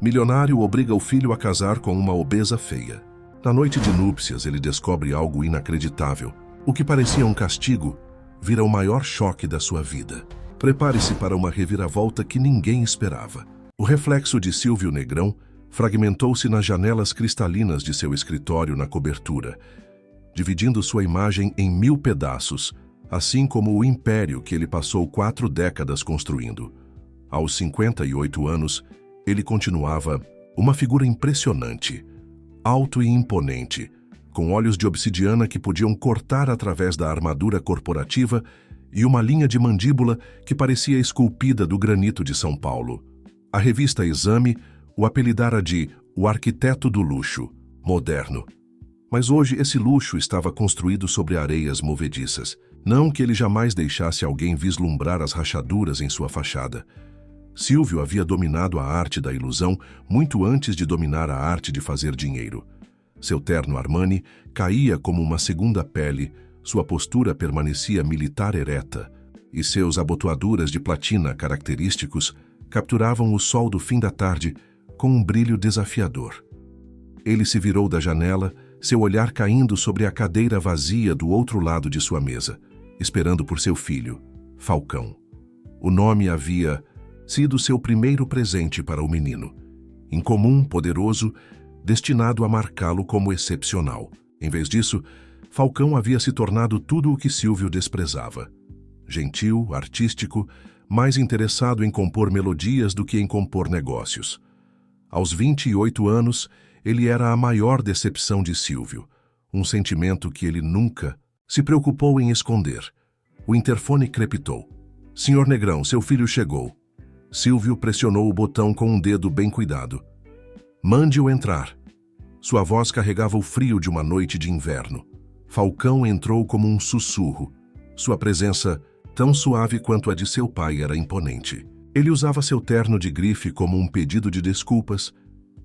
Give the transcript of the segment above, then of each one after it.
Milionário obriga o filho a casar com uma obesa feia. Na noite de núpcias, ele descobre algo inacreditável. O que parecia um castigo vira o maior choque da sua vida. Prepare-se para uma reviravolta que ninguém esperava. O reflexo de Silvio Negrão fragmentou-se nas janelas cristalinas de seu escritório na cobertura, dividindo sua imagem em 1000 pedaços, assim como o império que ele passou 4 décadas construindo. Aos 58 anos, ele continuava uma figura impressionante, alto e imponente, com olhos de obsidiana que podiam cortar através da armadura corporativa e uma linha de mandíbula que parecia esculpida do granito de São Paulo. A revista Exame o apelidara de o arquiteto do luxo, moderno. Mas hoje esse luxo estava construído sobre areias movediças. Não que ele jamais deixasse alguém vislumbrar as rachaduras em sua fachada. Silvio havia dominado a arte da ilusão muito antes de dominar a arte de fazer dinheiro. Seu terno Armani caía como uma segunda pele, sua postura permanecia militar ereta, e seus abotoaduras de platina característicos capturavam o sol do fim da tarde com um brilho desafiador. Ele se virou da janela, seu olhar caindo sobre a cadeira vazia do outro lado de sua mesa, esperando por seu filho, Falcão. O nome havia sido seu primeiro presente para o menino, incomum, poderoso, destinado a marcá-lo como excepcional. Em vez disso, Falcão havia se tornado tudo o que Silvio desprezava. Gentil, artístico, mais interessado em compor melodias do que em compor negócios. Aos 28 anos, ele era a maior decepção de Silvio, um sentimento que ele nunca se preocupou em esconder. O interfone crepitou. Senhor Negrão, seu filho chegou. Silvio pressionou o botão com um dedo bem cuidado. Mande-o entrar. Sua voz carregava o frio de uma noite de inverno. Falcão entrou como um sussurro. Sua presença, tão suave quanto a de seu pai, era imponente. Ele usava seu terno de grife como um pedido de desculpas,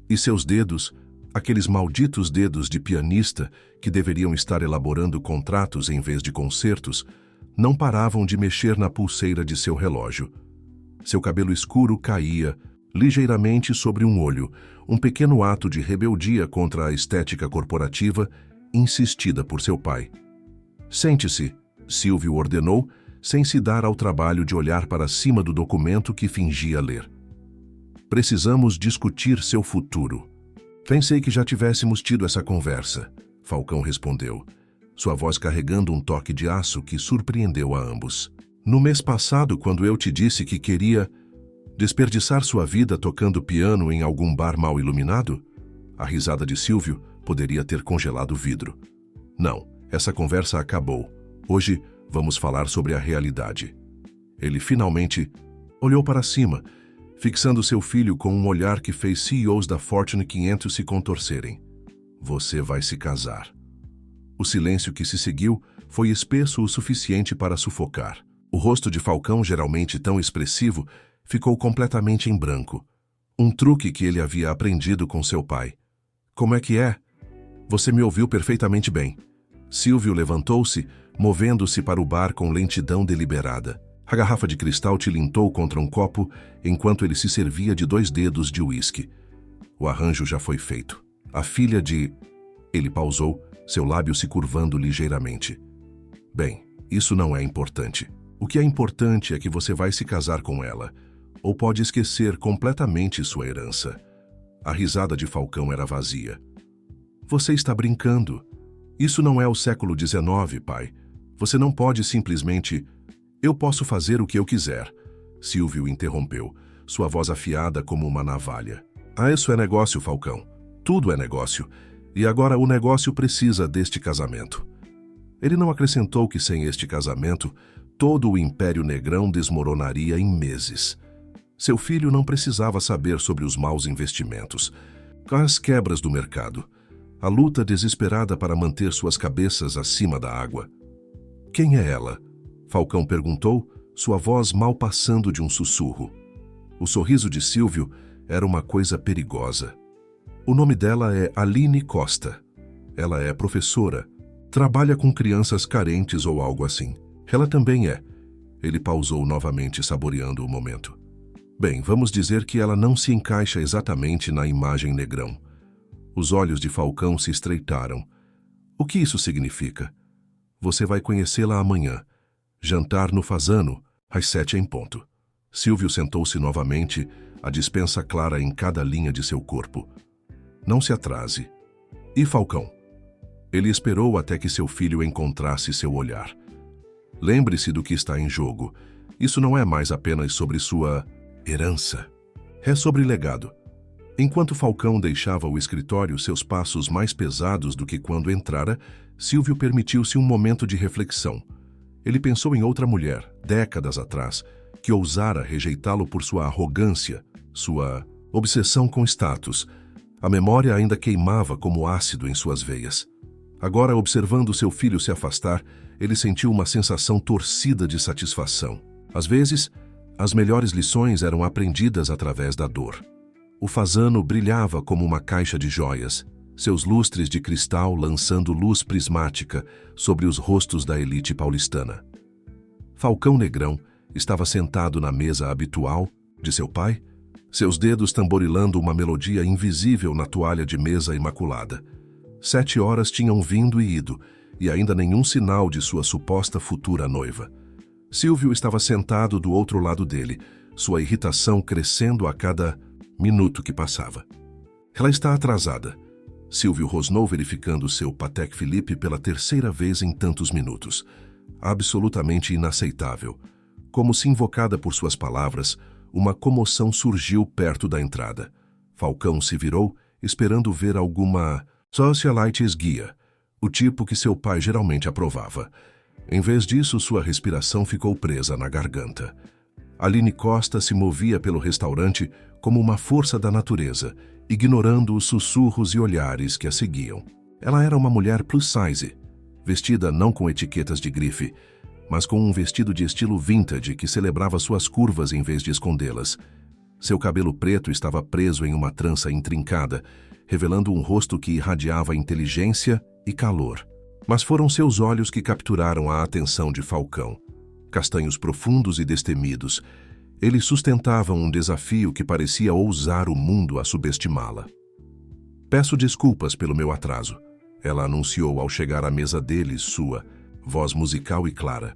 e seus dedos, aqueles malditos dedos de pianista que deveriam estar elaborando contratos em vez de concertos, não paravam de mexer na pulseira de seu relógio. Seu cabelo escuro caía ligeiramente sobre um olho, um pequeno ato de rebeldia contra a estética corporativa insistida por seu pai. Sente-se, Silvio ordenou, sem se dar ao trabalho de olhar para cima do documento que fingia ler. Precisamos discutir seu futuro. Pensei que já tivéssemos tido essa conversa, Falcão respondeu, sua voz carregando um toque de aço que surpreendeu a ambos. No mês passado, quando eu te disse que queria desperdiçar sua vida tocando piano em algum bar mal iluminado? A risada de Silvio poderia ter congelado o vidro. Não, essa conversa acabou. Hoje vamos falar sobre a realidade. Ele finalmente olhou para cima, fixando seu filho com um olhar que fez CEOs da Fortune 500 se contorcerem. Você vai se casar. O silêncio que se seguiu foi espesso o suficiente para sufocar. O rosto de Falcão, geralmente tão expressivo, ficou completamente em branco. Um truque que ele havia aprendido com seu pai. Como é que é? Você me ouviu perfeitamente bem. Silvio levantou-se, movendo-se para o bar com lentidão deliberada. A garrafa de cristal tilintou contra um copo enquanto ele se servia de 2 dedos de uísque. O arranjo já foi feito. A filha de... Ele pausou, seu lábio se curvando ligeiramente. Bem, isso não é importante. O que é importante é que você vai se casar com ela, ou pode esquecer completamente sua herança. A risada de Falcão era vazia. Você está brincando. Isso não é o século XIX, pai. Você não pode simplesmente... Eu posso fazer o que eu quiser. Silvio interrompeu, sua voz afiada como uma navalha. Ah, isso é negócio, Falcão. Tudo é negócio. E agora o negócio precisa deste casamento. Ele não acrescentou que sem este casamento, todo o Império Negrão desmoronaria em meses. Seu filho não precisava saber sobre os maus investimentos, as quebras do mercado, a luta desesperada para manter suas cabeças acima da água. Quem é ela? Falcão perguntou, sua voz mal passando de um sussurro. O sorriso de Silvio era uma coisa perigosa. O nome dela é Aline Costa. Ela é professora, trabalha com crianças carentes ou algo assim. Ela também é. Ele pausou novamente, saboreando o momento. Bem, vamos dizer que ela não se encaixa exatamente na imagem Negrão. Os olhos de Falcão se estreitaram. O que isso significa? Você vai conhecê-la amanhã. Jantar no Fazano, às 7 em ponto. Silvio sentou-se novamente, a dispensa clara em cada linha de seu corpo. Não se atrase. E Falcão? Ele esperou até que seu filho encontrasse seu olhar. Lembre-se do que está em jogo. Isso não é mais apenas sobre sua herança. É sobre legado. Enquanto Falcão deixava o escritório, seus passos mais pesados do que quando entrara, Silvio permitiu-se um momento de reflexão. Ele pensou em outra mulher, décadas atrás, que ousara rejeitá-lo por sua arrogância, sua obsessão com status. A memória ainda queimava como ácido em suas veias. Agora, observando seu filho se afastar, ele sentiu uma sensação torcida de satisfação. Às vezes, as melhores lições eram aprendidas através da dor. O Fazano brilhava como uma caixa de joias, seus lustres de cristal lançando luz prismática sobre os rostos da elite paulistana. Falcão Negrão estava sentado na mesa habitual de seu pai, seus dedos tamborilando uma melodia invisível na toalha de mesa imaculada. 7 horas tinham vindo e ido, e ainda nenhum sinal de sua suposta futura noiva. Silvio estava sentado do outro lado dele, sua irritação crescendo a cada minuto que passava. Ela está atrasada. Silvio rosnou, verificando seu Patek Philippe pela 3ª vez em tantos minutos. Absolutamente inaceitável. Como se invocada por suas palavras, uma comoção surgiu perto da entrada. Falcão se virou, esperando ver alguma socialites guia, o tipo que seu pai geralmente aprovava. Em vez disso, sua respiração ficou presa na garganta. Aline Costa se movia pelo restaurante como uma força da natureza, ignorando os sussurros e olhares que a seguiam. Ela era uma mulher plus size, vestida não com etiquetas de grife, mas com um vestido de estilo vintage que celebrava suas curvas em vez de escondê-las. Seu cabelo preto estava preso em uma trança intrincada, revelando um rosto que irradiava inteligência e calor. Mas foram seus olhos que capturaram a atenção de Falcão. Castanhos profundos e destemidos, eles sustentavam um desafio que parecia ousar o mundo a subestimá-la. "Peço desculpas pelo meu atraso", ela anunciou ao chegar à mesa deles, sua voz musical e clara.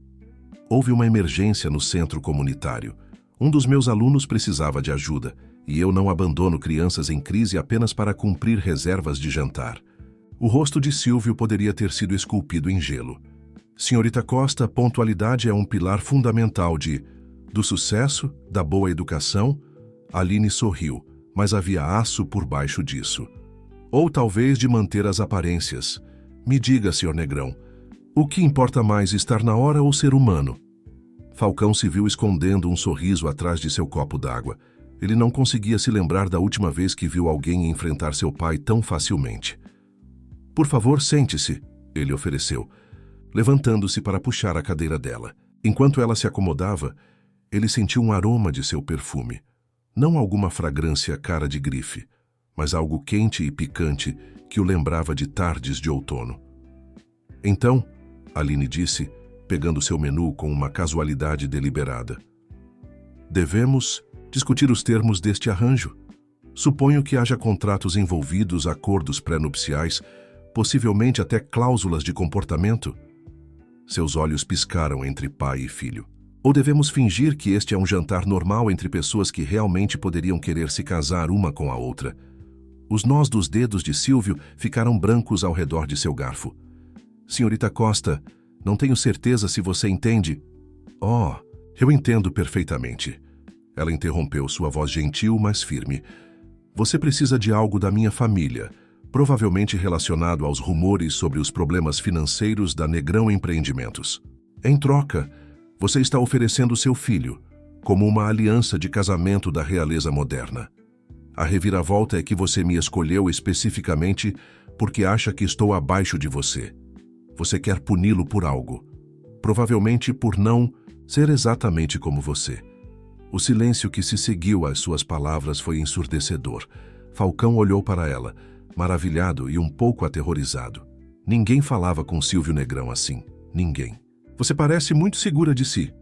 "Houve uma emergência no centro comunitário. Um dos meus alunos precisava de ajuda, e eu não abandono crianças em crise apenas para cumprir reservas de jantar." O rosto de Silvio poderia ter sido esculpido em gelo. "Senhorita Costa, pontualidade é um pilar fundamental do sucesso, da boa educação." Aline sorriu, mas havia aço por baixo disso. "Ou talvez de manter as aparências. Me diga, Sr. Negrão, o que importa mais, estar na hora ou ser humano?" Falcão se viu escondendo um sorriso atrás de seu copo d'água. Ele não conseguia se lembrar da última vez que viu alguém enfrentar seu pai tão facilmente. "Por favor, sente-se", ele ofereceu, levantando-se para puxar a cadeira dela. Enquanto ela se acomodava, ele sentiu um aroma de seu perfume. Não alguma fragrância cara de grife, mas algo quente e picante que o lembrava de tardes de outono. "Então", Aline disse, pegando seu menu com uma casualidade deliberada, "devemos discutir os termos deste arranjo. Suponho que haja contratos envolvidos, acordos pré-nupciais, possivelmente até cláusulas de comportamento." Seus olhos piscaram entre pai e filho. "Ou devemos fingir que este é um jantar normal entre pessoas que realmente poderiam querer se casar uma com a outra?" Os nós dos dedos de Silvio ficaram brancos ao redor de seu garfo. "Senhorita Costa, não tenho certeza se você entende." "Oh, eu entendo perfeitamente." Ela interrompeu, sua voz gentil, mas firme. "Você precisa de algo da minha família, provavelmente relacionado aos rumores sobre os problemas financeiros da Negrão Empreendimentos. Em troca, você está oferecendo seu filho, como uma aliança de casamento da realeza moderna. A reviravolta é que você me escolheu especificamente porque acha que estou abaixo de você. Você quer puni-lo por algo, provavelmente por não ser exatamente como você." O silêncio que se seguiu às suas palavras foi ensurdecedor. Falcão olhou para ela, maravilhado e um pouco aterrorizado. Ninguém falava com Silvio Negrão assim. Ninguém. "Você parece muito segura de si",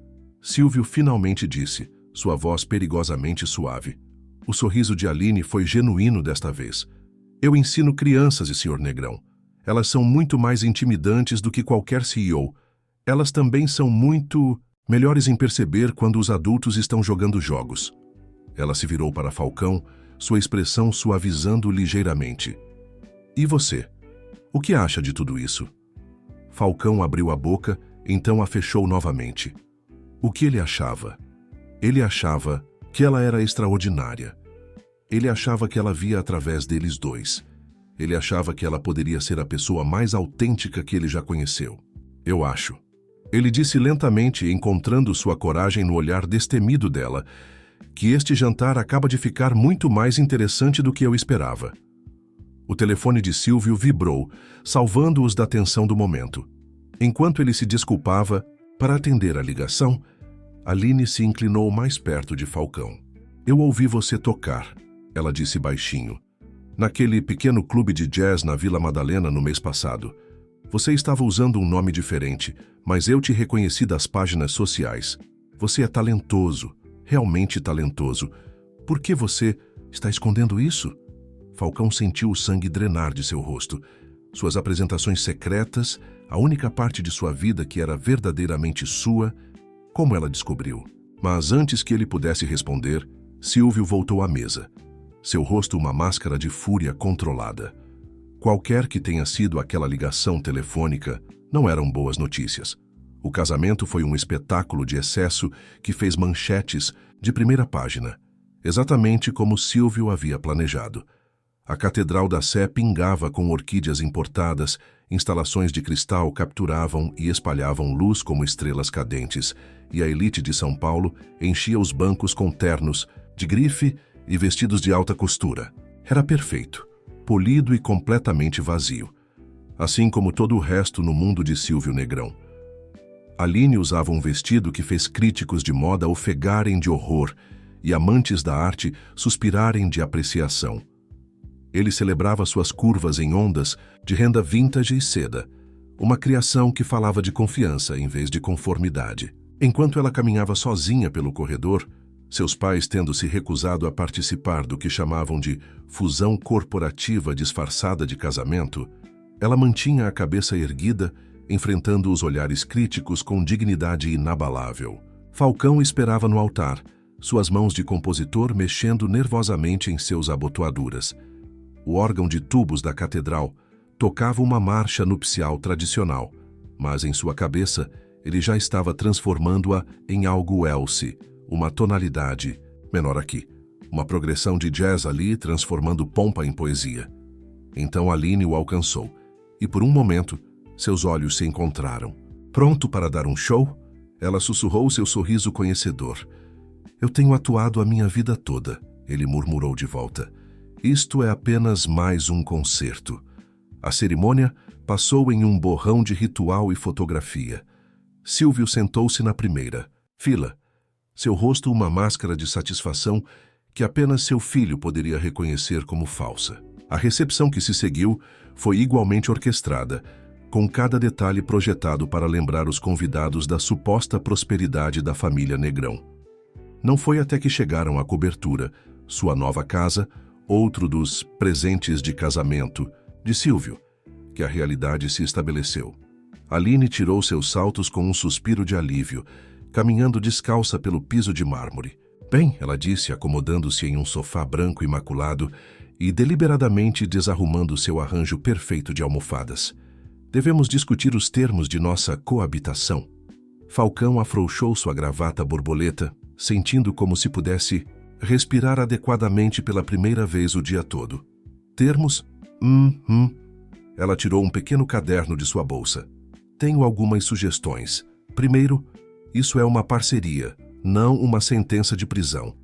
Silvio finalmente disse, sua voz perigosamente suave. O sorriso de Aline foi genuíno desta vez. Eu ensino crianças, Sr. Negrão. Elas são muito mais intimidantes do que qualquer CEO. Elas também são muito melhores em perceber quando os adultos estão jogando jogos. Ela se virou para Falcão, sua expressão suavizando ligeiramente. E você? O que acha de tudo isso? Falcão abriu a boca, então a fechou novamente. O que ele achava? Ele achava que ela era extraordinária. Ele achava que ela via através deles dois. Ele achava que ela poderia ser a pessoa mais autêntica que ele já conheceu. Eu acho. Ele disse lentamente, encontrando sua coragem no olhar destemido dela, que este jantar acaba de ficar muito mais interessante do que eu esperava. O telefone de Silvio vibrou, salvando-os da tensão do momento. Enquanto ele se desculpava, para atender a ligação, Aline se inclinou mais perto de Falcão. Eu ouvi você tocar, ela disse baixinho. Naquele pequeno clube de jazz na Vila Madalena no mês passado. Você estava usando um nome diferente, mas eu te reconheci das páginas sociais. Você é talentoso, realmente talentoso. Por que você está escondendo isso? Falcão sentiu o sangue drenar de seu rosto. Suas apresentações secretas, a única parte de sua vida que era verdadeiramente sua, como ela descobriu? Mas antes que ele pudesse responder, Silvio voltou à mesa. Seu rosto uma máscara de fúria controlada. Qualquer que tenha sido aquela ligação telefônica, não eram boas notícias. O casamento foi um espetáculo de excesso que fez manchetes de primeira página, exatamente como Silvio havia planejado. A Catedral da Sé pingava com orquídeas importadas, instalações de cristal capturavam e espalhavam luz como estrelas cadentes, e a elite de São Paulo enchia os bancos com ternos, de grife e vestidos de alta costura. Era perfeito, polido e completamente vazio, assim como todo o resto no mundo de Silvio Negrão. Aline usava um vestido que fez críticos de moda ofegarem de horror e amantes da arte suspirarem de apreciação. Ele celebrava suas curvas em ondas de renda vintage e seda, uma criação que falava de confiança em vez de conformidade. Enquanto ela caminhava sozinha pelo corredor, seus pais tendo se recusado a participar do que chamavam de fusão corporativa disfarçada de casamento, ela mantinha a cabeça erguida, enfrentando os olhares críticos com dignidade inabalável. Falcão esperava no altar, suas mãos de compositor mexendo nervosamente em seus abotoaduras. O órgão de tubos da catedral tocava uma marcha nupcial tradicional, mas em sua cabeça ele já estava transformando-a em algo else, uma tonalidade menor aqui, uma progressão de jazz ali transformando pompa em poesia. Então Aline o alcançou, e por um momento seus olhos se encontraram. Pronto para dar um show? Ela sussurrou seu sorriso conhecedor. Eu tenho atuado a minha vida toda, ele murmurou de volta. Isto é apenas mais um concerto. A cerimônia passou em um borrão de ritual e fotografia. Silvio sentou-se na primeira fila, seu rosto uma máscara de satisfação que apenas seu filho poderia reconhecer como falsa. A recepção que se seguiu foi igualmente orquestrada, com cada detalhe projetado para lembrar os convidados da suposta prosperidade da família Negrão. Não foi até que chegaram à cobertura, sua nova casa, outro dos presentes de casamento de Silvio, que a realidade se estabeleceu. Aline tirou seus saltos com um suspiro de alívio, caminhando descalça pelo piso de mármore. Bem, ela disse, acomodando-se em um sofá branco imaculado e deliberadamente desarrumando seu arranjo perfeito de almofadas. Devemos discutir os termos de nossa coabitação. Falcão afrouxou sua gravata borboleta, sentindo como se pudesse respirar adequadamente pela primeira vez o dia todo. Termos? Ela tirou um pequeno caderno de sua bolsa. Tenho algumas sugestões. Primeiro, isso é uma parceria, não uma sentença de prisão.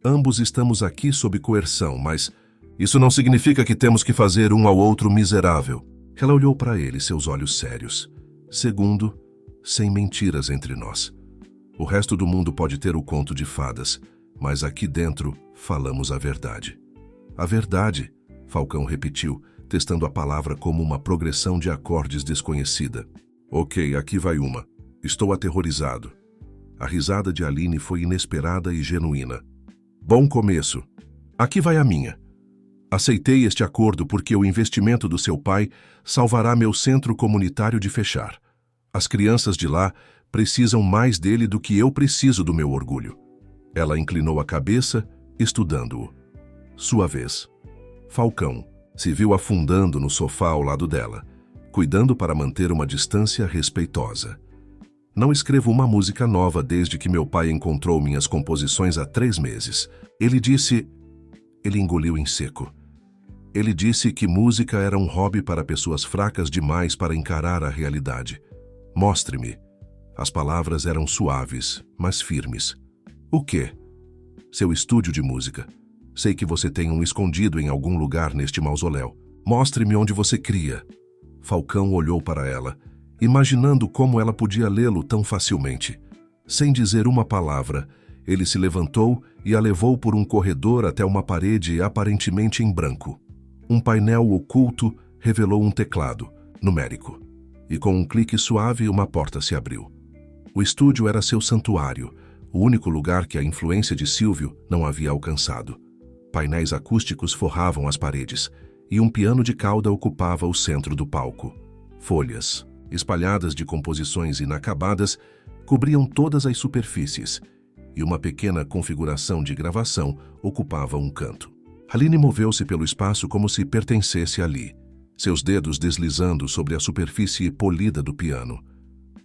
Ambos estamos aqui sob coerção, mas isso não significa que temos que fazer um ao outro miserável. Ela olhou para ele, seus olhos sérios. Segundo, sem mentiras entre nós. O resto do mundo pode ter o conto de fadas, mas aqui dentro falamos a verdade. A verdade, Falcão repetiu, testando a palavra como uma progressão de acordes desconhecida. Ok, aqui vai uma. Estou aterrorizado. A risada de Aline foi inesperada e genuína. Bom começo. Aqui vai a minha. Aceitei este acordo porque o investimento do seu pai salvará meu centro comunitário de fechar. As crianças de lá precisam mais dele do que eu preciso do meu orgulho. Ela inclinou a cabeça, estudando-o. Sua vez. Falcão se viu afundando no sofá ao lado dela, cuidando para manter uma distância respeitosa. Não escrevo uma música nova desde que meu pai encontrou minhas composições há 3 meses. Ele disse... Ele engoliu em seco. Ele disse que música era um hobby para pessoas fracas demais para encarar a realidade. Mostre-me. As palavras eram suaves, mas firmes. O quê? Seu estúdio de música. Sei que você tem um escondido em algum lugar neste mausoléu. Mostre-me onde você cria. Falcão olhou para ela, imaginando como ela podia lê-lo tão facilmente. Sem dizer uma palavra, ele se levantou e a levou por um corredor até uma parede aparentemente em branco. Um painel oculto revelou um teclado, numérico. E com um clique suave, uma porta se abriu. O estúdio era seu santuário, o único lugar que a influência de Silvio não havia alcançado. Painéis acústicos forravam as paredes, e um piano de cauda ocupava o centro do palco. Folhas, espalhadas de composições inacabadas, cobriam todas as superfícies, e uma pequena configuração de gravação ocupava um canto. Aline moveu-se pelo espaço como se pertencesse ali, seus dedos deslizando sobre a superfície polida do piano.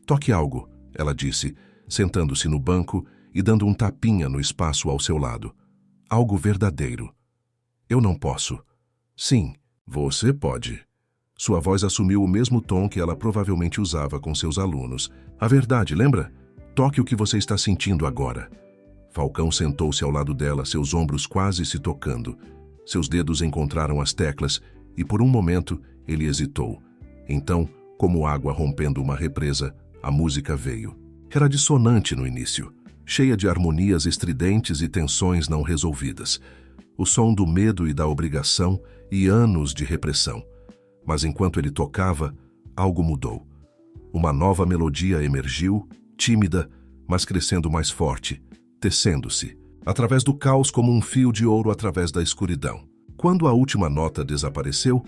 Toque algo, ela disse, sentando-se no banco e dando um tapinha no espaço ao seu lado. Algo verdadeiro. Eu não posso. Sim, você pode. Sua voz assumiu o mesmo tom que ela provavelmente usava com seus alunos. A verdade, lembra? Toque o que você está sentindo agora. Falcão sentou-se ao lado dela, seus ombros quase se tocando. Seus dedos encontraram as teclas e, por um momento, ele hesitou. Então, como água rompendo uma represa, a música veio. Era dissonante no início, cheia de harmonias estridentes e tensões não resolvidas. O som do medo e da obrigação e anos de repressão. Mas enquanto ele tocava, algo mudou. Uma nova melodia emergiu, tímida, mas crescendo mais forte, tecendo-se, através do caos como um fio de ouro através da escuridão. Quando a última nota desapareceu,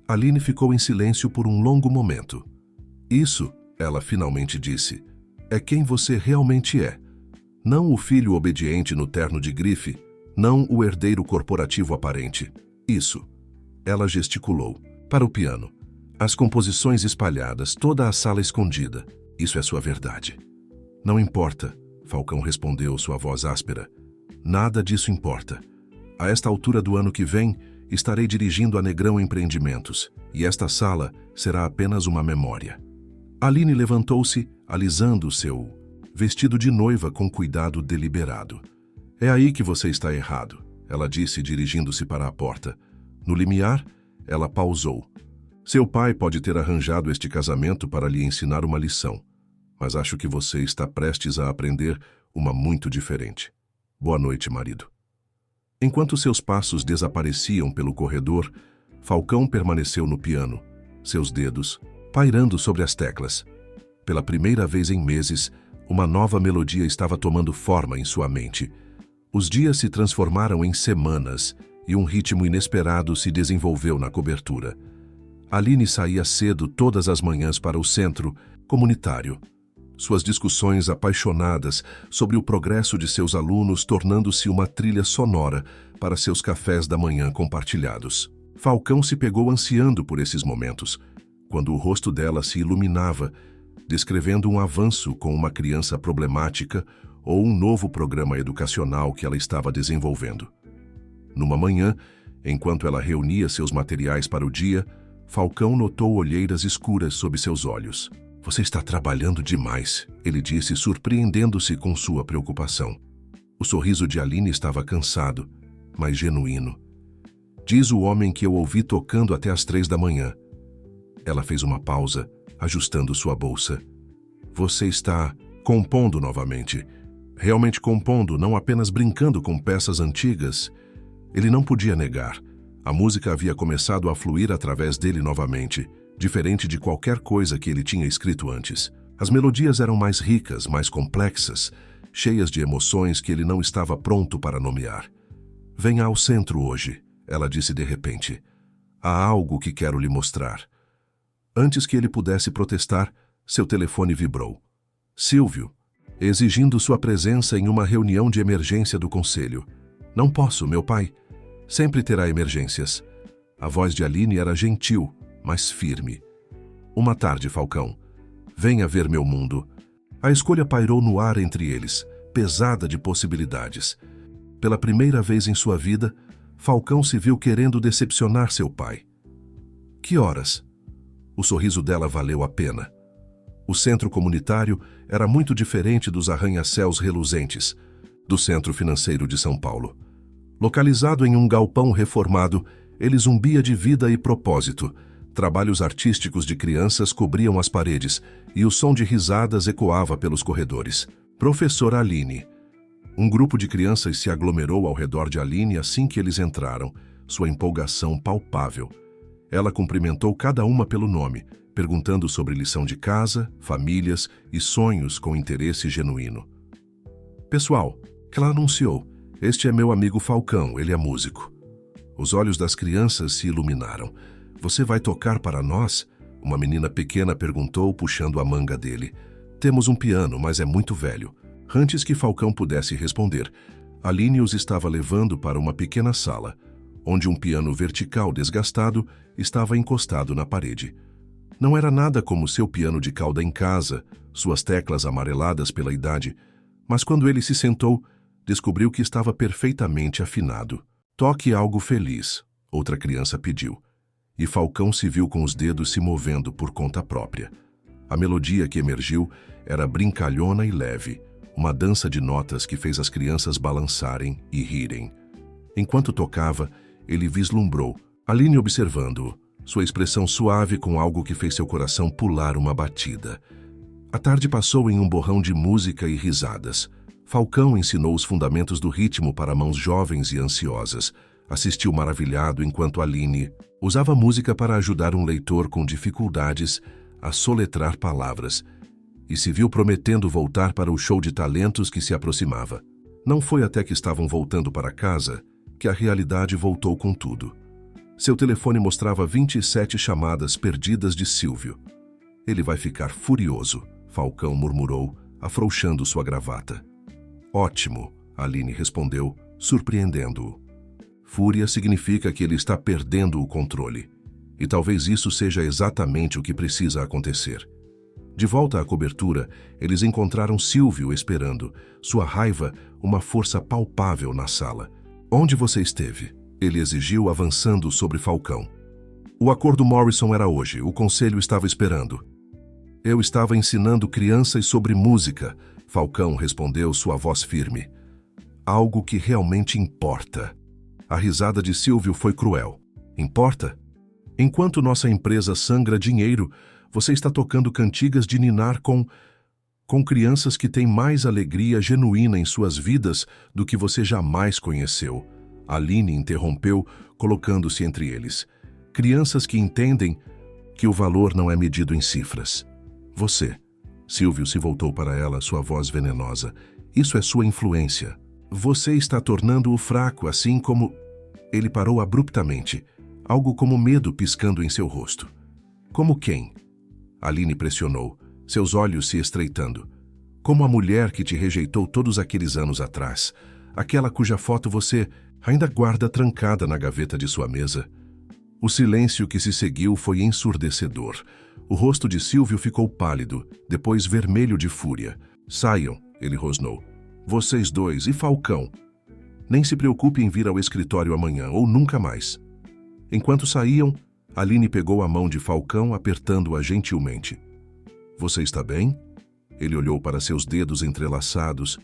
Aline ficou em silêncio por um longo momento. Isso, ela finalmente disse, é quem você realmente é. Não o filho obediente no terno de grife, não o herdeiro corporativo aparente. Isso. Ela gesticulou. Para o piano. As composições espalhadas, toda a sala escondida. Isso é sua verdade. Não importa, Falcão respondeu, sua voz áspera. Nada disso importa. A esta altura do ano que vem, estarei dirigindo a Negrão Empreendimentos, e esta sala será apenas uma memória. Aline levantou-se, alisando seu vestido de noiva com cuidado deliberado. É aí que você está errado, ela disse, dirigindo-se para a porta. No limiar, ela pausou. Seu pai pode ter arranjado este casamento para lhe ensinar uma lição, mas acho que você está prestes a aprender uma muito diferente. Boa noite, marido. Enquanto seus passos desapareciam pelo corredor, Falcão permaneceu no piano, seus dedos pairando sobre as teclas. Pela primeira vez em meses, uma nova melodia estava tomando forma em sua mente. Os dias se transformaram em semanas e um ritmo inesperado se desenvolveu na cobertura. Aline saía cedo todas as manhãs para o centro comunitário. Suas discussões apaixonadas sobre o progresso de seus alunos tornando-se uma trilha sonora para seus cafés da manhã compartilhados. Falcão se pegou ansiando por esses momentos, quando o rosto dela se iluminava, descrevendo um avanço com uma criança problemática ou um novo programa educacional que ela estava desenvolvendo. Numa manhã, enquanto ela reunia seus materiais para o dia, Falcão notou olheiras escuras sob seus olhos. Você está trabalhando demais, ele disse, surpreendendo-se com sua preocupação. O sorriso de Aline estava cansado, mas genuíno. Diz o homem que eu ouvi tocando até às 3 da manhã. Ela fez uma pausa, ajustando sua bolsa. Você está compondo novamente. Realmente compondo, não apenas brincando com peças antigas. Ele não podia negar. A música havia começado a fluir através dele novamente, diferente de qualquer coisa que ele tinha escrito antes. As melodias eram mais ricas, mais complexas, cheias de emoções que ele não estava pronto para nomear. Venha ao centro hoje, ela disse de repente. Há algo que quero lhe mostrar. Antes que ele pudesse protestar, seu telefone vibrou. Silvio, exigindo sua presença em uma reunião de emergência do conselho. Não posso, meu pai. Sempre terá emergências. A voz de Aline era gentil, mas firme. Uma tarde, Falcão. Venha ver meu mundo. A escolha pairou no ar entre eles, pesada de possibilidades. Pela primeira vez em sua vida, Falcão se viu querendo decepcionar seu pai. Que horas? O sorriso dela valeu a pena. O centro comunitário era muito diferente dos arranha-céus reluzentes do Centro Financeiro de São Paulo. Localizado em um galpão reformado, ele zumbia de vida e propósito. Trabalhos artísticos de crianças cobriam as paredes e o som de risadas ecoava pelos corredores. Professora Aline. Um grupo de crianças se aglomerou ao redor de Aline assim que eles entraram, sua empolgação palpável. Ela cumprimentou cada uma pelo nome, perguntando sobre lição de casa, famílias e sonhos com interesse genuíno. Pessoal, ela anunciou, este é meu amigo Falcão, ele é músico. Os olhos das crianças se iluminaram. Você vai tocar para nós? Uma menina pequena perguntou, puxando a manga dele. Temos um piano, mas é muito velho. Antes que Falcão pudesse responder, Aline os estava levando para uma pequena sala, onde um piano vertical desgastado estava encostado na parede. Não era nada como seu piano de cauda em casa, suas teclas amareladas pela idade, mas quando ele se sentou, descobriu que estava perfeitamente afinado. Toque algo feliz, outra criança pediu. E Falcão se viu com os dedos se movendo por conta própria. A melodia que emergiu era brincalhona e leve, uma dança de notas que fez as crianças balançarem e rirem. Enquanto tocava, ele vislumbrou, Aline observando-o, sua expressão suave com algo que fez seu coração pular uma batida. A tarde passou em um borrão de música e risadas. Falcão ensinou os fundamentos do ritmo para mãos jovens e ansiosas. Assistiu maravilhado enquanto Aline usava música para ajudar um leitor com dificuldades a soletrar palavras e se viu prometendo voltar para o show de talentos que se aproximava. Não foi até que estavam voltando para casa que a realidade voltou com tudo. Seu telefone mostrava 27 chamadas perdidas de Silvio. Ele vai ficar furioso, Falcão murmurou, afrouxando sua gravata. Ótimo, Aline respondeu, surpreendendo-o. Fúria significa que ele está perdendo o controle. E talvez isso seja exatamente o que precisa acontecer. De volta à cobertura, eles encontraram Silvio esperando, sua raiva uma força palpável na sala. Onde você esteve? Ele exigiu, avançando sobre Falcão. O acordo Morrison era hoje, o conselho estava esperando. Eu estava ensinando crianças sobre música, Falcão respondeu, sua voz firme. Algo que realmente importa. A risada de Silvio foi cruel. Importa? Enquanto nossa empresa sangra dinheiro, você está tocando cantigas de ninar com crianças que têm mais alegria genuína em suas vidas do que você jamais conheceu. Aline interrompeu, colocando-se entre eles. Crianças que entendem que o valor não é medido em cifras. Você. Silvio se voltou para ela, sua voz venenosa. Isso é sua influência. Você está tornando-o fraco, assim como... Ele parou abruptamente, algo como medo piscando em seu rosto. Como quem? Aline pressionou, seus olhos se estreitando. Como a mulher que te rejeitou todos aqueles anos atrás, aquela cuja foto você ainda guarda trancada na gaveta de sua mesa. O silêncio que se seguiu foi ensurdecedor. O rosto de Silvio ficou pálido, depois vermelho de fúria. Saiam, ele rosnou. Vocês dois e Falcão. Nem se preocupe em vir ao escritório amanhã, ou nunca mais. Enquanto saíam, Aline pegou a mão de Falcão, apertando-a gentilmente. Você está bem? Ele olhou para seus dedos entrelaçados,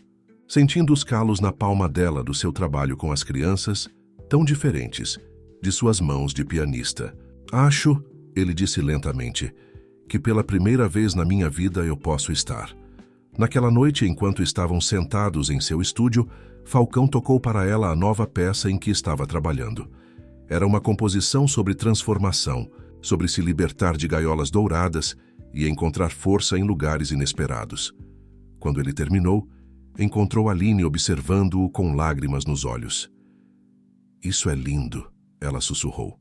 sentindo os calos na palma dela do seu trabalho com as crianças, tão diferentes, de suas mãos de pianista. Acho, ele disse lentamente, que pela primeira vez na minha vida eu posso estar. Naquela noite, enquanto estavam sentados em seu estúdio, Falcão tocou para ela a nova peça em que estava trabalhando. Era uma composição sobre transformação, sobre se libertar de gaiolas douradas e encontrar força em lugares inesperados. Quando ele terminou, encontrou Aline observando-o com lágrimas nos olhos. "Isso é lindo", ela sussurrou.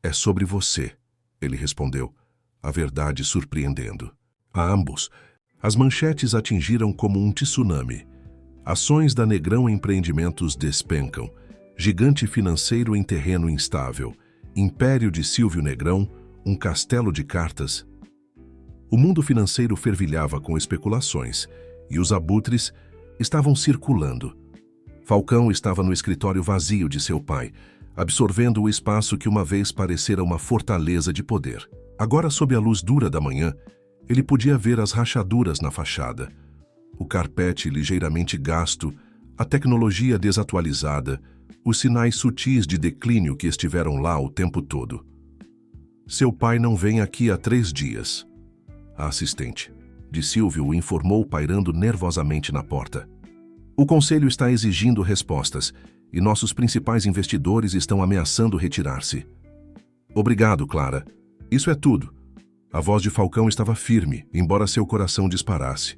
"É sobre você", ele respondeu, a verdade surpreendendo. A ambos, as manchetes atingiram como um tsunami. Ações da Negrão Empreendimentos despencam. Gigante financeiro em terreno instável. Império de Silvio Negrão, um castelo de cartas. O mundo financeiro fervilhava com especulações, e os abutres estavam circulando. Falcão estava no escritório vazio de seu pai, absorvendo o espaço que uma vez parecera uma fortaleza de poder. Agora, sob a luz dura da manhã, ele podia ver as rachaduras na fachada, o carpete ligeiramente gasto, a tecnologia desatualizada, os sinais sutis de declínio que estiveram lá o tempo todo. "Seu pai não vem aqui há 3 dias. A assistente de Silvio o informou, pairando nervosamente na porta. "O conselho está exigindo respostas e nossos principais investidores estão ameaçando retirar-se." "Obrigado, Clara. Isso é tudo." A voz de Falcão estava firme, embora seu coração disparasse.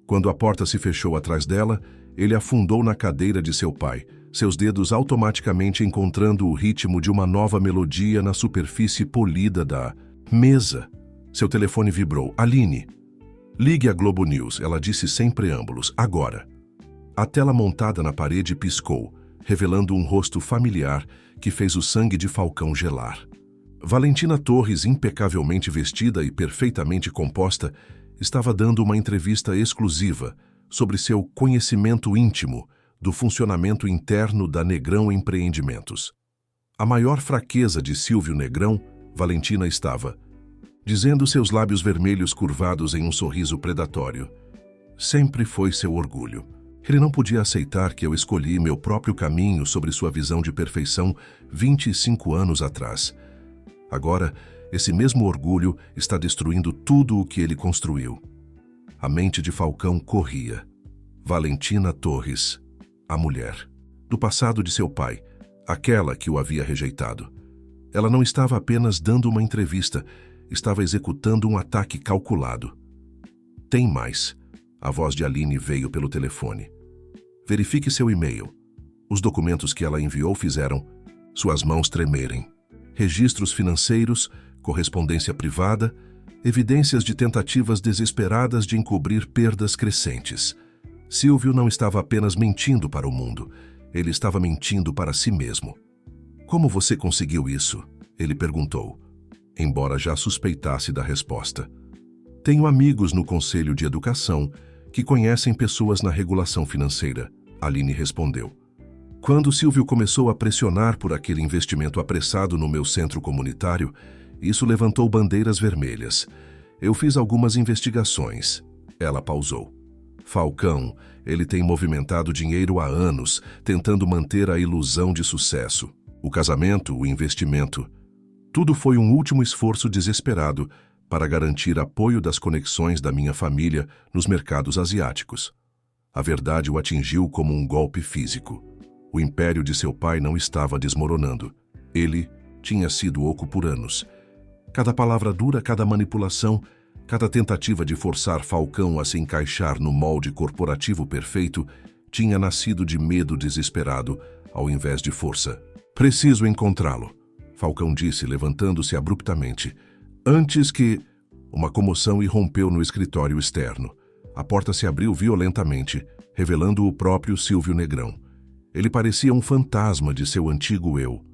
Quando a porta se fechou atrás dela, ele afundou na cadeira de seu pai, seus dedos automaticamente encontrando o ritmo de uma nova melodia na superfície polida da mesa. Seu telefone vibrou. "Aline." "Ligue a Globo News", ela disse sem preâmbulos. "Agora." A tela montada na parede piscou, revelando um rosto familiar que fez o sangue de Falcão gelar. Valentina Torres, impecavelmente vestida e perfeitamente composta, estava dando uma entrevista exclusiva sobre seu conhecimento íntimo do funcionamento interno da Negrão Empreendimentos. A maior fraqueza de Silvio Negrão, Valentina estava dizendo, seus lábios vermelhos curvados em um sorriso predatório. "Sempre foi seu orgulho. Ele não podia aceitar que eu escolhi meu próprio caminho sobre sua visão de perfeição 25 anos atrás. Agora, esse mesmo orgulho está destruindo tudo o que ele construiu." A mente de Falcão corria. Valentina Torres, a mulher do passado de seu pai, aquela que o havia rejeitado. Ela não estava apenas dando uma entrevista, estava executando um ataque calculado. "Tem mais." A voz de Aline veio pelo telefone. "Verifique seu e-mail." Os documentos que ela enviou fizeram suas mãos tremerem. Registros financeiros, correspondência privada, evidências de tentativas desesperadas de encobrir perdas crescentes. Silvio não estava apenas mentindo para o mundo, ele estava mentindo para si mesmo. "Como você conseguiu isso?" ele perguntou, embora já suspeitasse da resposta. "Tenho amigos no Conselho de Educação que conhecem pessoas na regulação financeira", Aline respondeu. "Quando Silvio começou a pressionar por aquele investimento apressado no meu centro comunitário, isso levantou bandeiras vermelhas. Eu fiz algumas investigações." Ela pausou. "Falcão, ele tem movimentado dinheiro há anos, tentando manter a ilusão de sucesso. O casamento, o investimento. Tudo foi um último esforço desesperado para garantir apoio das conexões da minha família nos mercados asiáticos. A verdade o atingiu como um golpe físico. O império de seu pai não estava desmoronando. Ele tinha sido oco por anos. Cada palavra dura, cada manipulação, cada tentativa de forçar Falcão a se encaixar no molde corporativo perfeito tinha nascido de medo desesperado, ao invés de força. "Preciso encontrá-lo", Falcão disse, levantando-se abruptamente. Antes que... Uma comoção irrompeu no escritório externo. A porta se abriu violentamente, revelando o próprio Silvio Negrão. Ele parecia um fantasma de seu antigo eu.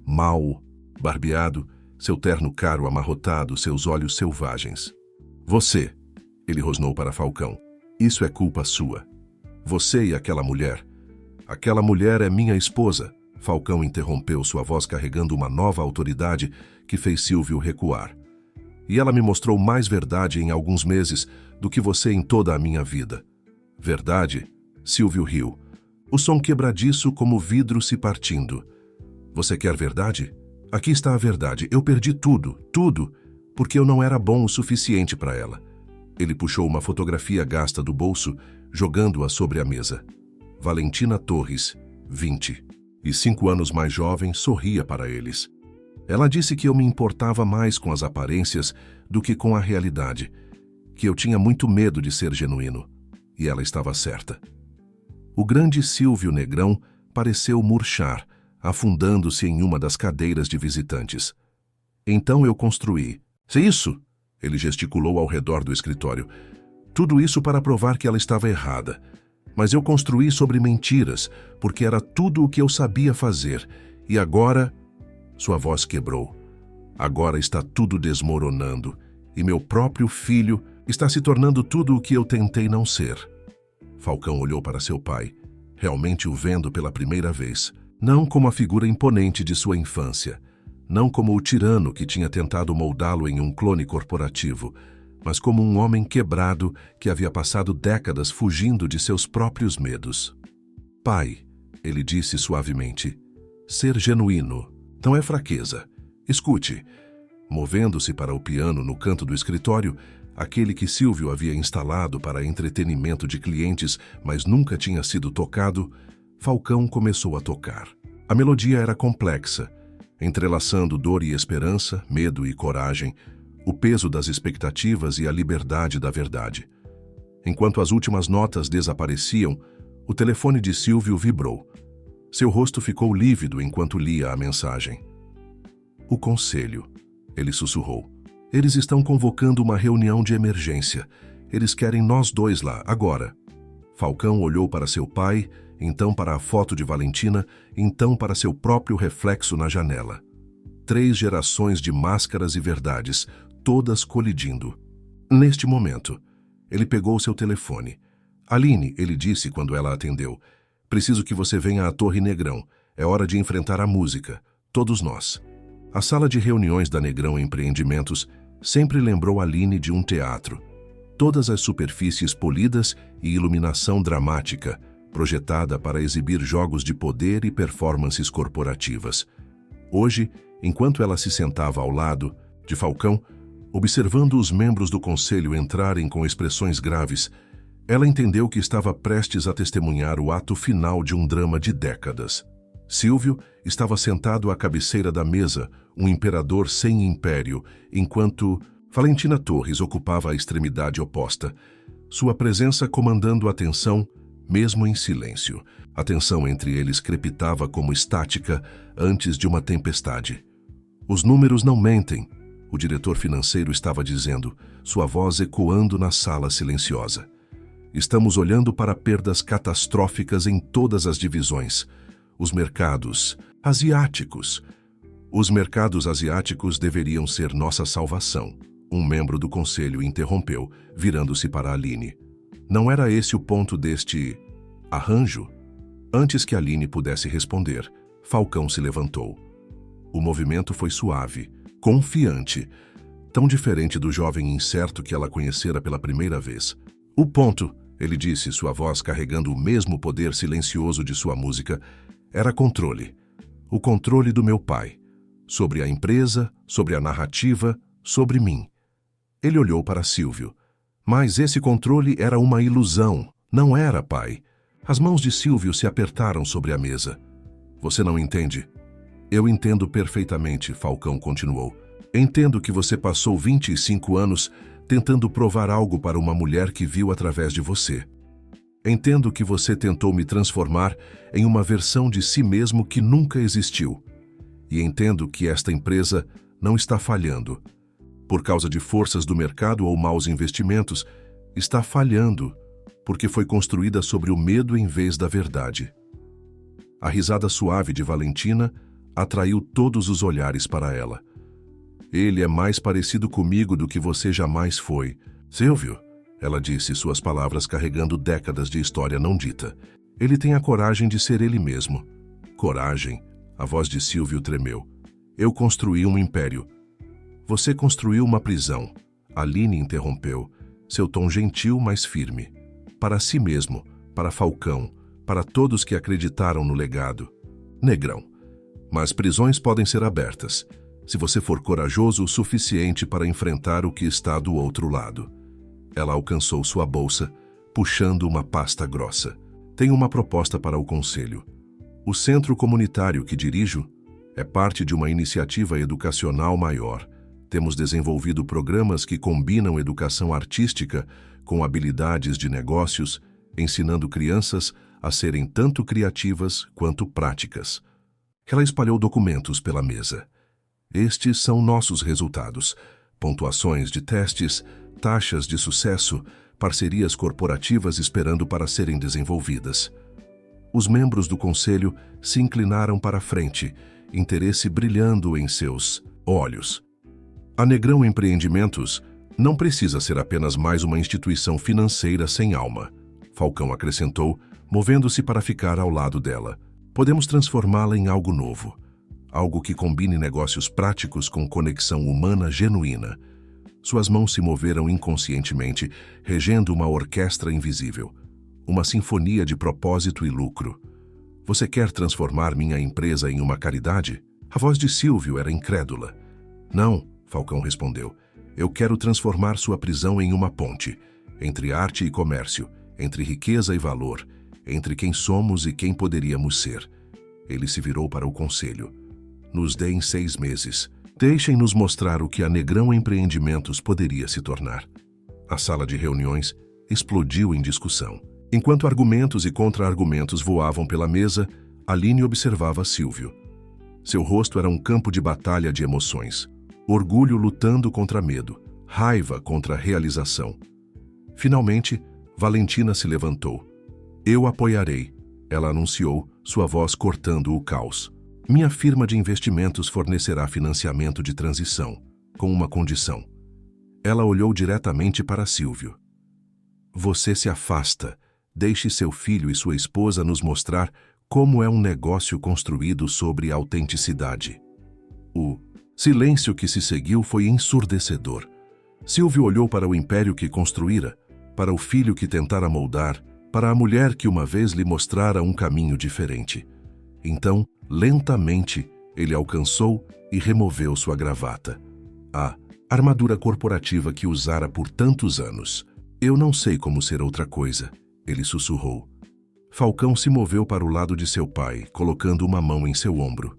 Mau, barbeado, seu terno caro amarrotado, seus olhos selvagens. "Você", ele rosnou para Falcão. "Isso é culpa sua. Você e aquela mulher." "Aquela mulher é minha esposa", Falcão interrompeu, sua voz carregando uma nova autoridade que fez Silvio recuar. "E ela me mostrou mais verdade em alguns meses do que você em toda a minha vida." "Verdade?" Silvio riu. O som quebradiço como vidro se partindo. "Você quer verdade? Aqui está a verdade. Eu perdi tudo, tudo, porque eu não era bom o suficiente para ela." Ele puxou uma fotografia gasta do bolso, jogando-a sobre a mesa. Valentina Torres, 20. E 5 anos mais jovem, sorria para eles. Ela disse que eu me importava mais com as aparências do que com a realidade, que eu tinha muito medo de ser genuíno, e ela estava certa. O grande Silvio Negrão pareceu murchar, afundando-se em uma das cadeiras de visitantes. Então eu construí. Isso? Ele gesticulou ao redor do escritório. Tudo isso para provar que ela estava errada. Mas eu construí sobre mentiras, porque era tudo o que eu sabia fazer. E agora... Sua voz quebrou. Agora está tudo desmoronando. E meu próprio filho está se tornando tudo o que eu tentei não ser. Falcão olhou para seu pai, realmente o vendo pela primeira vez. Não como a figura imponente de sua infância. Não como o tirano que tinha tentado moldá-lo em um clone corporativo, mas como um homem quebrado que havia passado décadas fugindo de seus próprios medos. Pai, ele disse suavemente, ser genuíno não é fraqueza. Escute. Movendo-se para o piano no canto do escritório, aquele que Silvio havia instalado para entretenimento de clientes, mas nunca tinha sido tocado, Falcão começou a tocar. A melodia era complexa, entrelaçando dor e esperança, medo e coragem, o peso das expectativas e a liberdade da verdade. Enquanto as últimas notas desapareciam, o telefone de Silvio vibrou. Seu rosto ficou lívido enquanto lia a mensagem. O conselho, ele sussurrou. Eles estão convocando uma reunião de emergência. Eles querem nós dois lá, agora. Falcão olhou para seu pai, então para a foto de Valentina, então para seu próprio reflexo na janela. 3 gerações de máscaras e verdades, todas colidindo. Neste momento, ele pegou seu telefone. Aline, ele disse quando ela atendeu, preciso que você venha à Torre Negrão. É hora de enfrentar a música. Todos nós. A sala de reuniões da Negrão Empreendimentos sempre lembrou Aline de um teatro. Todas as superfícies polidas e iluminação dramática, projetada para exibir jogos de poder e performances corporativas. Hoje, enquanto ela se sentava ao lado de Falcão, observando os membros do conselho entrarem com expressões graves, ela entendeu que estava prestes a testemunhar o ato final de um drama de décadas. Silvio estava sentado à cabeceira da mesa, um imperador sem império, enquanto Valentina Torres ocupava a extremidade oposta, sua presença comandando a tensão, mesmo em silêncio. A tensão entre eles crepitava como estática antes de uma tempestade. Os números não mentem, o diretor financeiro estava dizendo, sua voz ecoando na sala silenciosa. Estamos olhando para perdas catastróficas em todas as divisões. Os mercados asiáticos. Os mercados asiáticos deveriam ser nossa salvação. Um membro do conselho interrompeu, virando-se para Aline. Não era esse o ponto deste arranjo? Antes que Aline pudesse responder, Falcão se levantou. O movimento foi suave, confiante, tão diferente do jovem incerto que ela conhecera pela primeira vez. O ponto, ele disse, sua voz carregando o mesmo poder silencioso de sua música, era controle. O controle do meu pai. Sobre a empresa, sobre a narrativa, sobre mim. Ele olhou para Silvio. Mas esse controle era uma ilusão, não era, pai. As mãos de Silvio se apertaram sobre a mesa. Você não entende? Eu entendo perfeitamente, Falcão continuou. Entendo que você passou 25 anos tentando provar algo para uma mulher que viu através de você. Entendo que você tentou me transformar em uma versão de si mesmo que nunca existiu. E entendo que esta empresa não está falhando. Por causa de forças do mercado ou maus investimentos, está falhando, porque foi construída sobre o medo em vez da verdade. A risada suave de Valentina atraiu todos os olhares para ela. Ele é mais parecido comigo do que você jamais foi. Silvio, ela disse, suas palavras carregando décadas de história não dita. Ele tem a coragem de ser ele mesmo. Coragem, a voz de Silvio tremeu. Eu construí um império. Você construiu uma prisão. Aline interrompeu, seu tom gentil, mas firme. Para si mesmo, para Falcão, para todos que acreditaram no legado. Negrão. Mas prisões podem ser abertas, se você for corajoso o suficiente para enfrentar o que está do outro lado. Ela alcançou sua bolsa, puxando uma pasta grossa. Tenho uma proposta para o conselho. O centro comunitário que dirijo, É parte de uma iniciativa educacional maior. Temos desenvolvido programas que combinam educação artística com habilidades de negócios, ensinando crianças a serem tanto criativas quanto práticas. Ela espalhou documentos pela mesa. Estes são nossos resultados: pontuações de testes, taxas de sucesso, parcerias corporativas esperando para serem desenvolvidas. Os membros do conselho se inclinaram para a frente, interesse brilhando em seus olhos. A Negrão Empreendimentos não precisa ser apenas mais uma instituição financeira sem alma, Falcão acrescentou, movendo-se para ficar ao lado dela. Podemos transformá-la em algo novo, algo que combine negócios práticos com conexão humana genuína. Suas mãos se moveram inconscientemente, regendo uma orquestra invisível, uma sinfonia de propósito e lucro. Você quer transformar minha empresa em uma caridade? A voz de Silvio era incrédula. Não, Falcão respondeu. Eu quero transformar sua prisão em uma ponte, entre arte e comércio, entre riqueza e valor, entre quem somos e quem poderíamos ser. Ele se virou para o conselho. Nos deem 6 meses. Deixem-nos mostrar o que a Negrão Empreendimentos poderia se tornar. A sala de reuniões explodiu em discussão. Enquanto argumentos e contra-argumentos voavam pela mesa, Aline observava Silvio. Seu rosto era um campo de batalha de emoções. Orgulho lutando contra medo, raiva contra realização. Finalmente, Valentina se levantou. Eu apoiarei, ela anunciou, sua voz cortando o caos. Minha firma de investimentos fornecerá financiamento de transição, com uma condição. Ela olhou diretamente para Silvio. Você se afasta. Deixe seu filho e sua esposa nos mostrar como é um negócio construído sobre autenticidade. O silêncio que se seguiu foi ensurdecedor. Silvio olhou para o império que construíra, para o filho que tentara moldar, para a mulher que uma vez lhe mostrara um caminho diferente. Então, lentamente, ele alcançou e removeu sua gravata. A armadura corporativa que usara por tantos anos. Eu não sei como ser outra coisa, ele sussurrou. Falcão se moveu para o lado de seu pai, colocando uma mão em seu ombro.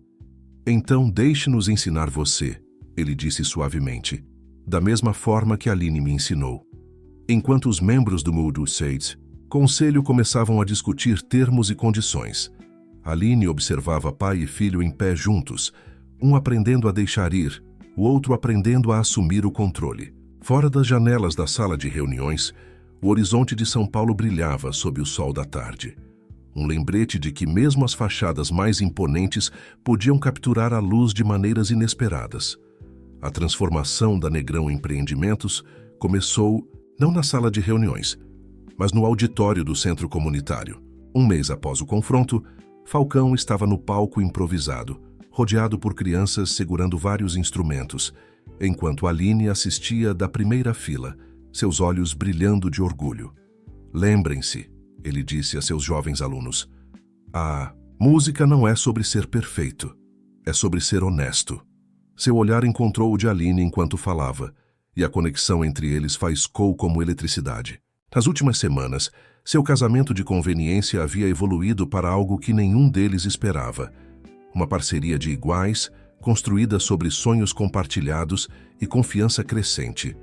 Então deixe-nos ensinar você, ele disse suavemente, da mesma forma que Aline me ensinou. Enquanto os membros do Moodle Sage Conselho começavam a discutir termos e condições. Aline observava pai e filho em pé juntos, um aprendendo a deixar ir, o outro aprendendo a assumir o controle. Fora das janelas da sala de reuniões, o horizonte de São Paulo brilhava sob o sol da tarde. Um lembrete de que mesmo as fachadas mais imponentes podiam capturar a luz de maneiras inesperadas. A transformação da Negrão Empreendimentos começou não na sala de reuniões, mas no auditório do centro comunitário. Um mês após o confronto, Falcão estava no palco improvisado, rodeado por crianças segurando vários instrumentos, enquanto Aline assistia da primeira fila, seus olhos brilhando de orgulho. Lembrem-se, ele disse a seus jovens alunos, a música não é sobre ser perfeito, é sobre ser honesto. Seu olhar encontrou o de Aline enquanto falava, e a conexão entre eles faiscou como eletricidade. Nas últimas semanas, seu casamento de conveniência havia evoluído para algo que nenhum deles esperava. Uma parceria de iguais, construída sobre sonhos compartilhados e confiança crescente.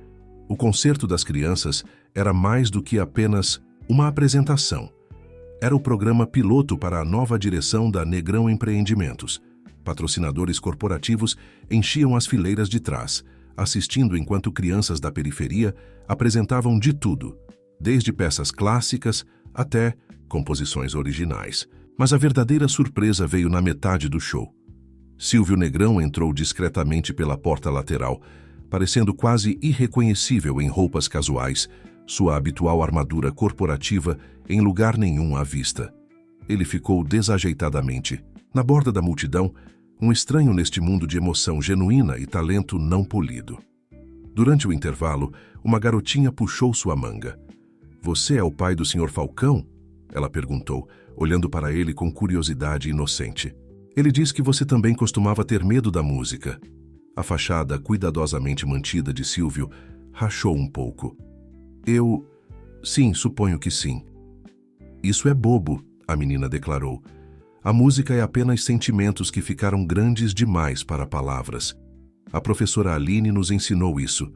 O concerto das crianças era mais do que apenas uma apresentação. Era o programa piloto para a nova direção da Negrão Empreendimentos. Patrocinadores corporativos enchiam as fileiras de trás, assistindo enquanto crianças da periferia apresentavam de tudo, desde peças clássicas até composições originais. Mas a verdadeira surpresa veio na metade do show. Silvio Negrão entrou discretamente pela porta lateral, parecendo quase irreconhecível em roupas casuais, sua habitual armadura corporativa em lugar nenhum à vista. Ele ficou desajeitadamente, na borda da multidão, um estranho neste mundo de emoção genuína e talento não polido. Durante o intervalo, uma garotinha puxou sua manga. Você é o pai do Sr. Falcão? Ela perguntou, olhando para ele com curiosidade inocente. Ele diz que você também costumava ter medo da música. A fachada cuidadosamente mantida de Silvio rachou um pouco. Sim, suponho que sim. Isso é bobo, a menina declarou. A música é apenas sentimentos que ficaram grandes demais para palavras. A professora Aline nos ensinou isso.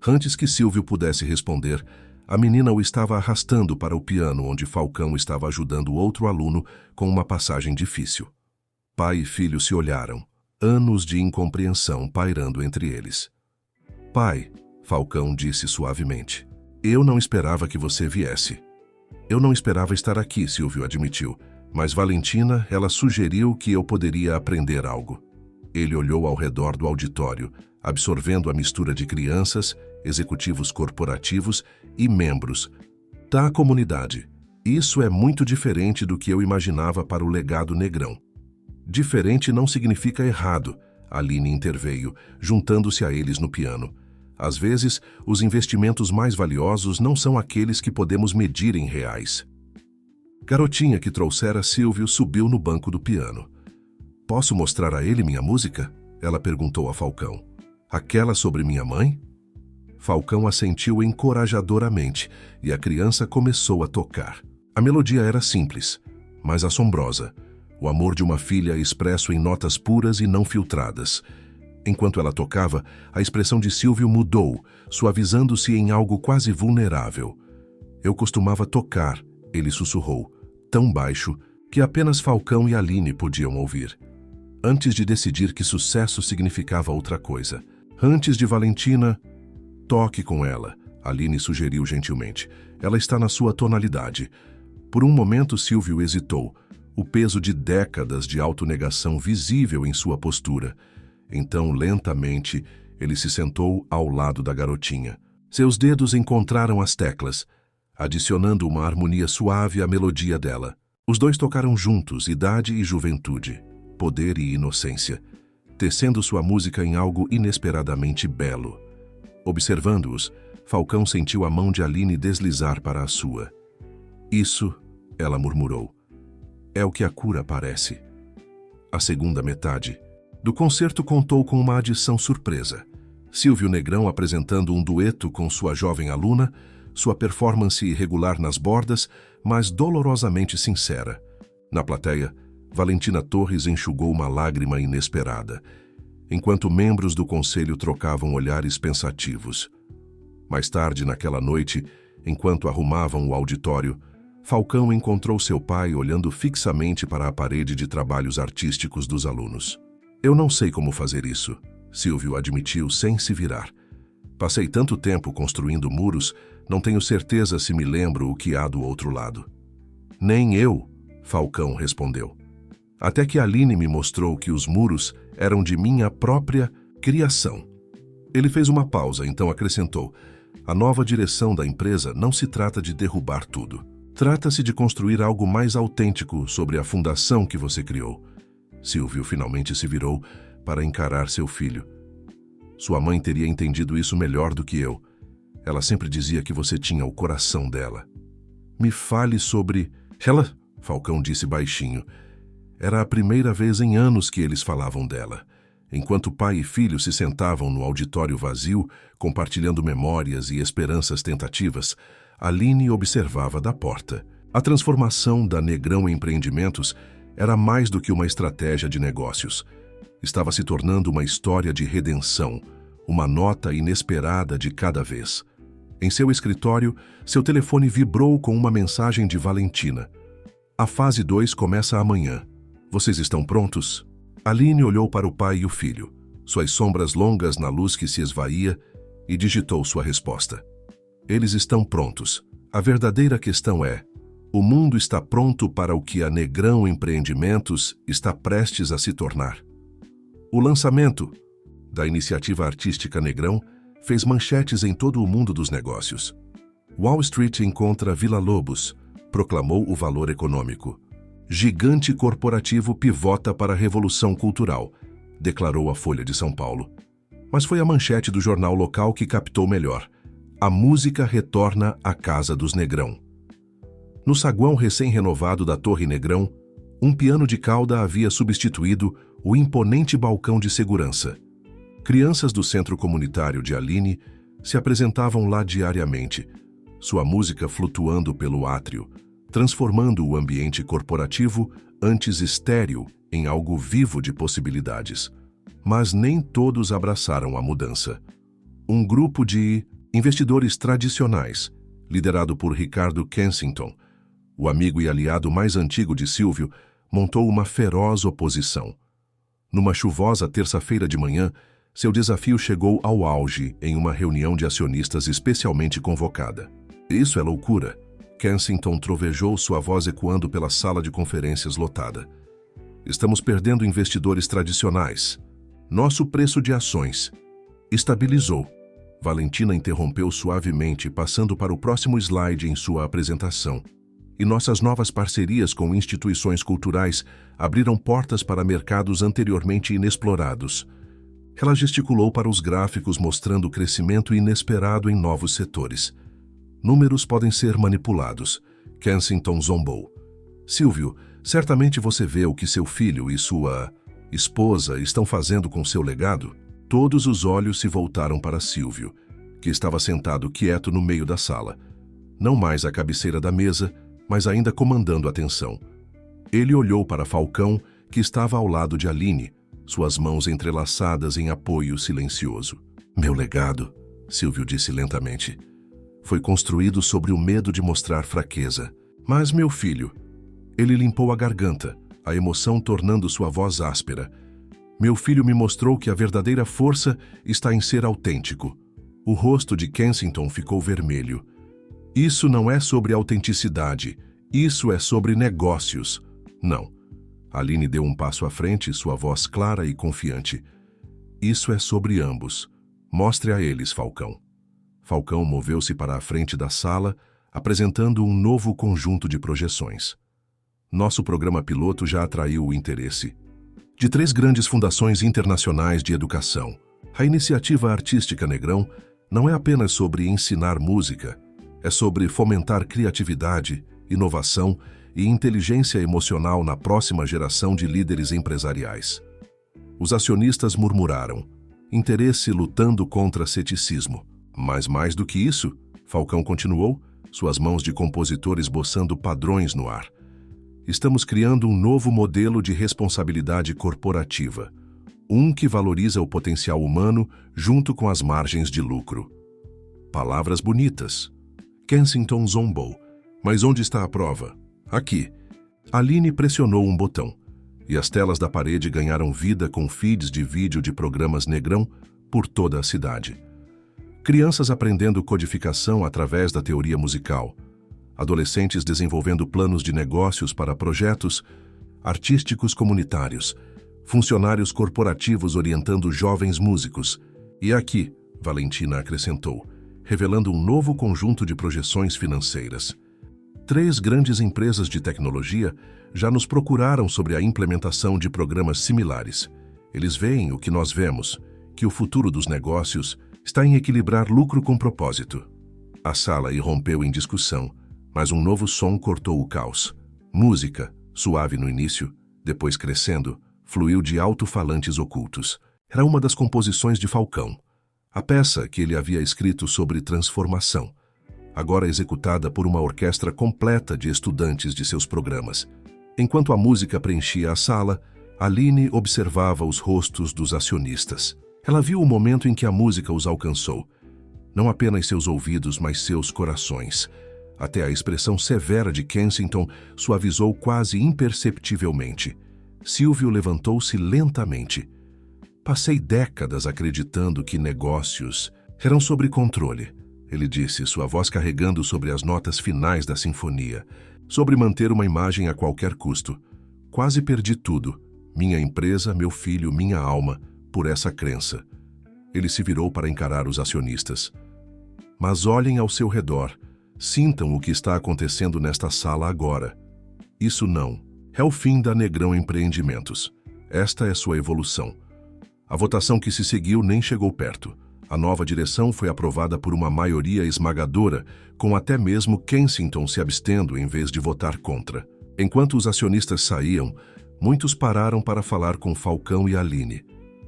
Antes que Silvio pudesse responder, a menina o estava arrastando para o piano onde Falcão estava ajudando outro aluno com uma passagem difícil. Pai e filho se olharam, anos de incompreensão pairando entre eles. Pai, Falcão disse suavemente, eu não esperava que você viesse. Eu não esperava estar aqui, Silvio admitiu, mas Valentina, ela sugeriu que eu poderia aprender algo. Ele olhou ao redor do auditório, absorvendo a mistura de crianças, executivos corporativos e membros da comunidade. Isso é muito diferente do que eu imaginava para o legado Negrão. Diferente não significa errado, Aline interveio, juntando-se a eles no piano. Às vezes, os investimentos mais valiosos não são aqueles que podemos medir em reais. Garotinha que trouxera Silvio subiu no banco do piano. Posso mostrar a ele minha música? Ela perguntou a Falcão. Aquela sobre minha mãe? Falcão assentiu encorajadoramente e a criança começou a tocar. A melodia era simples, mas assombrosa. O amor de uma filha expresso em notas puras e não filtradas. Enquanto ela tocava, a expressão de Silvio mudou, suavizando-se em algo quase vulnerável. Eu costumava tocar, ele sussurrou, tão baixo que apenas Falcão e Aline podiam ouvir. Antes de decidir que sucesso significava outra coisa. Antes de Valentina, toque com ela, Aline sugeriu gentilmente. Ela está na sua tonalidade. Por um momento Silvio hesitou, o peso de décadas de autonegação visível em sua postura. Então, lentamente, ele se sentou ao lado da garotinha. Seus dedos encontraram as teclas, adicionando uma harmonia suave à melodia dela. Os dois tocaram juntos, idade e juventude, poder e inocência, tecendo sua música em algo inesperadamente belo. Observando-os, Falcão sentiu a mão de Aline deslizar para a sua. Isso, ela murmurou, é o que a cura parece. A segunda metade do concerto contou com uma adição surpresa. Silvio Negrão apresentando um dueto com sua jovem aluna, sua performance irregular nas bordas, mas dolorosamente sincera. Na plateia, Valentina Torres enxugou uma lágrima inesperada, enquanto membros do conselho trocavam olhares pensativos. Mais tarde naquela noite, enquanto arrumavam o auditório, Falcão encontrou seu pai olhando fixamente para a parede de trabalhos artísticos dos alunos. Eu não sei como fazer isso, Silvio admitiu sem se virar. Passei tanto tempo construindo muros, não tenho certeza se me lembro o que há do outro lado. Nem eu, Falcão respondeu. Até que Aline me mostrou que os muros eram de minha própria criação. Ele fez uma pausa, então acrescentou, a nova direção da empresa não se trata de derrubar tudo. Trata-se de construir algo mais autêntico sobre a fundação que você criou. Silvio finalmente se virou para encarar seu filho. Sua mãe teria entendido isso melhor do que eu. Ela sempre dizia que você tinha o coração dela. Me fale sobre... Ela, Falcão disse baixinho. Era a primeira vez em anos que eles falavam dela. Enquanto pai e filho se sentavam no auditório vazio, compartilhando memórias e esperanças tentativas, Aline observava da porta. A transformação da Negrão Empreendimentos era mais do que uma estratégia de negócios. Estava se tornando uma história de redenção, uma nota inesperada de cada vez. Em seu escritório, seu telefone vibrou com uma mensagem de Valentina. A fase 2 começa amanhã. Vocês estão prontos? Aline olhou para o pai e o filho, suas sombras longas na luz que se esvaía, e digitou sua resposta. Eles estão prontos. A verdadeira questão é: o mundo está pronto para o que a Negrão Empreendimentos está prestes a se tornar. O lançamento da iniciativa artística Negrão fez manchetes em todo o mundo dos negócios. Wall Street encontra Villa-Lobos, proclamou o valor econômico. Gigante corporativo pivota para a revolução cultural, declarou a Folha de São Paulo. Mas foi a manchete do jornal local que captou melhor. A música retorna à casa dos Negrão. No saguão recém-renovado da Torre Negrão, um piano de cauda havia substituído o imponente balcão de segurança. Crianças do centro comunitário de Aline se apresentavam lá diariamente, sua música flutuando pelo átrio, transformando o ambiente corporativo antes estéril, em algo vivo de possibilidades. Mas nem todos abraçaram a mudança. Um grupo de investidores tradicionais, liderado por Ricardo Kensington, o amigo e aliado mais antigo de Silvio, montou uma feroz oposição. Numa chuvosa terça-feira de manhã, seu desafio chegou ao auge em uma reunião de acionistas especialmente convocada. Isso é loucura. Kensington trovejou, sua voz ecoando pela sala de conferências lotada. Estamos perdendo investidores tradicionais. Nosso preço de ações estabilizou. Valentina interrompeu suavemente, passando para o próximo slide em sua apresentação. E nossas novas parcerias com instituições culturais abriram portas para mercados anteriormente inexplorados. Ela gesticulou para os gráficos, mostrando o crescimento inesperado em novos setores. Números podem ser manipulados. Kensington zombou. Silvio, certamente você vê o que seu filho e sua esposa estão fazendo com seu legado? Todos os olhos se voltaram para Silvio, que estava sentado quieto no meio da sala. Não mais à cabeceira da mesa, mas ainda comandando a atenção. Ele olhou para Falcão, que estava ao lado de Aline, suas mãos entrelaçadas em apoio silencioso. Meu legado, Silvio disse lentamente, foi construído sobre o medo de mostrar fraqueza. Mas, meu filho, ele limpou a garganta, a emoção tornando sua voz áspera. Meu filho me mostrou que a verdadeira força está em ser autêntico. O rosto de Kensington ficou vermelho. Isso não é sobre autenticidade, isso é sobre negócios. Não. Aline deu um passo à frente, sua voz clara e confiante. Isso é sobre ambos. Mostre a eles, Falcão. Falcão moveu-se para a frente da sala, apresentando um novo conjunto de projeções. Nosso programa piloto já atraiu o interesse de 3 grandes fundações internacionais de educação. A iniciativa artística Negrão não é apenas sobre ensinar música, é sobre fomentar criatividade, inovação e inteligência emocional na próxima geração de líderes empresariais. Os acionistas murmuraram, interesse lutando contra ceticismo. Mas mais do que isso, Falcão continuou, suas mãos de compositor esboçando padrões no ar. Estamos criando um novo modelo de responsabilidade corporativa, um que valoriza o potencial humano junto com as margens de lucro. Palavras bonitas. Kensington zombou. Mas onde está a prova? Aqui. Aline pressionou um botão, e as telas da parede ganharam vida com feeds de vídeo de programas Negrão por toda a cidade. Crianças aprendendo codificação através da teoria musical, adolescentes desenvolvendo planos de negócios para projetos artísticos comunitários, funcionários corporativos orientando jovens músicos. E aqui, Valentina acrescentou, revelando um novo conjunto de projeções financeiras. 3 grandes empresas de tecnologia já nos procuraram sobre a implementação de programas similares. Eles veem o que nós vemos, que o futuro dos negócios está em equilibrar lucro com propósito. A sala irrompeu em discussão, mas um novo som cortou o caos. Música, suave no início, depois crescendo, fluiu de alto-falantes ocultos. Era uma das composições de Falcão, a peça que ele havia escrito sobre transformação, agora executada por uma orquestra completa de estudantes de seus programas. Enquanto a música preenchia a sala, Aline observava os rostos dos acionistas. Ela viu o momento em que a música os alcançou. Não apenas seus ouvidos, mas seus corações. Até a expressão severa de Kensington suavizou quase imperceptivelmente. Silvio levantou-se lentamente. Passei décadas acreditando que negócios eram sobre controle, ele disse, sua voz carregando sobre as notas finais da sinfonia, sobre manter uma imagem a qualquer custo. Quase perdi tudo, minha empresa, meu filho, minha alma, por essa crença. Ele se virou para encarar os acionistas. Mas olhem ao seu redor, sintam o que está acontecendo nesta sala agora. Isso não é o fim da Negrão Empreendimentos. Esta é sua evolução. A votação que se seguiu nem chegou perto. A nova direção foi aprovada por uma maioria esmagadora, com até mesmo Kensington se abstendo em vez de votar contra. Enquanto os acionistas saíam, muitos pararam para falar com Falcão e Aline.